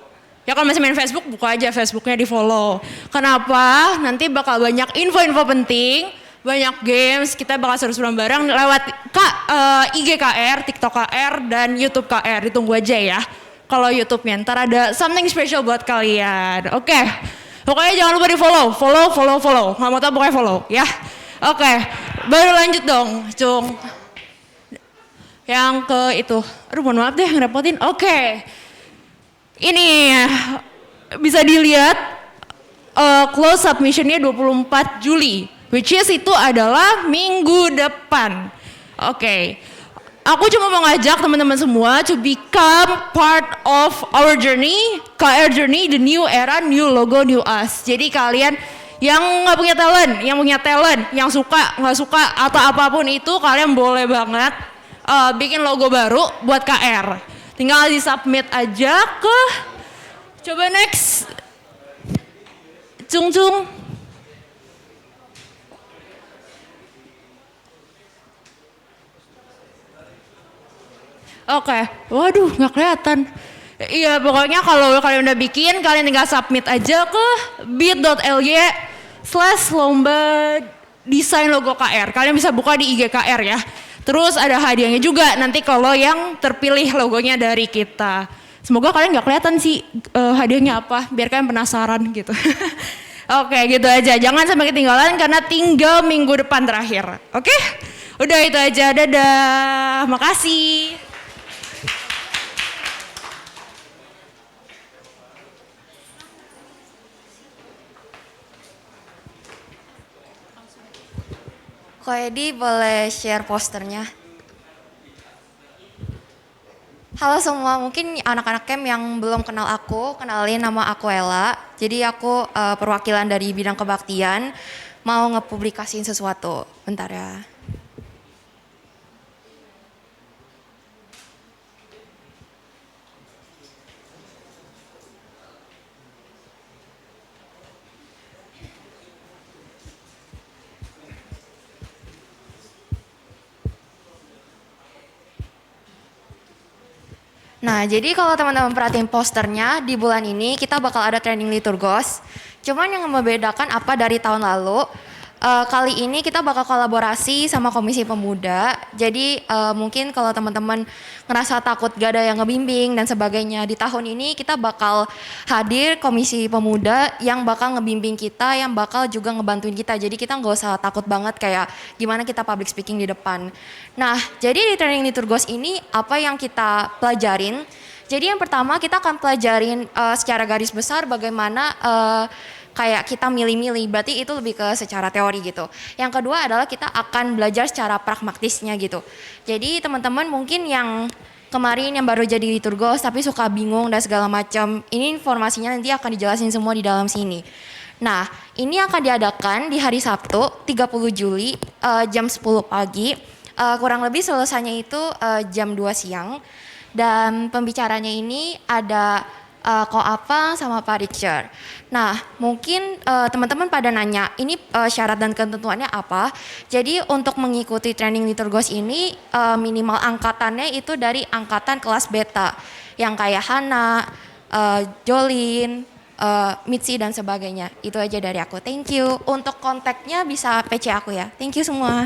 [SPEAKER 6] Ya kalau masih main Facebook, buka aja Facebooknya di follow. Kenapa? Nanti bakal banyak info-info penting, banyak games, kita bakal seru-seruan bareng lewat IG KR, TikTok KR, dan YouTube KR. Ditunggu aja ya. Kalau YouTube-nya ntar ada something special buat kalian. Oke. Pokoknya jangan lupa di follow. Nggak mau tau pokoknya follow ya. Oke, baru lanjut dong Cung. Yang ke itu, aduh mohon maaf deh ngerepotin. Oke, ini bisa dilihat close submissionnya 24 Juli. Which is itu adalah minggu depan. Oke. Aku cuma mau ngajak teman-teman semua to become part of our journey, KR Journey, the new era, new logo, new us. Jadi kalian yang nggak punya talent, yang punya talent, yang suka, nggak suka atau apapun itu, kalian boleh banget bikin logo baru buat KR. Tinggal di submit aja ke, coba next, Cung. Oke, waduh nggak kelihatan. Iya pokoknya kalau kalian udah bikin, kalian tinggal submit aja ke bit.ly/lomba desain logo KR. Kalian bisa buka di IG KR ya. Terus ada hadiahnya juga nanti kalau yang terpilih logonya dari kita. Semoga kalian nggak kelihatan sih hadiahnya apa, biar kalian penasaran gitu. Oke, gitu aja. Jangan sampai ketinggalan karena tinggal minggu depan terakhir. Oke? Udah itu aja. Dadah. Makasih.
[SPEAKER 7] Ko Edi boleh share posternya. Halo semua, mungkin anak-anak camp yang belum kenal aku, kenalin nama aku Ella. Jadi aku perwakilan dari bidang kebaktian, mau ngepublikasiin sesuatu. Bentar ya. Nah, jadi kalau teman-teman perhatiin posternya, di bulan ini kita bakal ada training liturgos. Cuman yang membedakan apa dari tahun lalu, kali ini kita bakal kolaborasi sama Komisi Pemuda. Jadi mungkin kalau teman-teman ngerasa takut gak ada yang ngebimbing dan sebagainya, di tahun ini kita bakal hadir Komisi Pemuda yang bakal ngebimbing kita, yang bakal juga ngebantuin kita. Jadi kita nggak usah takut banget kayak gimana kita public speaking di depan. Nah, jadi di training liturgos ini apa yang kita pelajarin? Jadi yang pertama kita akan pelajarin secara garis besar bagaimana kayak kita milih-milih, berarti itu lebih ke secara teori gitu. Yang kedua adalah kita akan belajar secara pragmatisnya gitu. Jadi teman-teman mungkin yang kemarin yang baru jadi liturgos tapi suka bingung dan segala macam, ini informasinya nanti akan dijelasin semua di dalam sini. Nah, ini akan diadakan di hari Sabtu 30 Juli jam 10 pagi. Kurang lebih selesainya itu jam 2 siang. Dan pembicaranya ini ada Ko Apa sama Pak Richard. Nah, mungkin teman-teman pada nanya, ini syarat dan ketentuannya apa? Jadi untuk mengikuti training liturgos ini minimal angkatannya itu dari angkatan kelas beta. Yang kayak Hana, Jolin, Mitzi dan sebagainya. Itu aja dari aku. Thank you. Untuk kontaknya bisa PC aku ya. Thank you semua.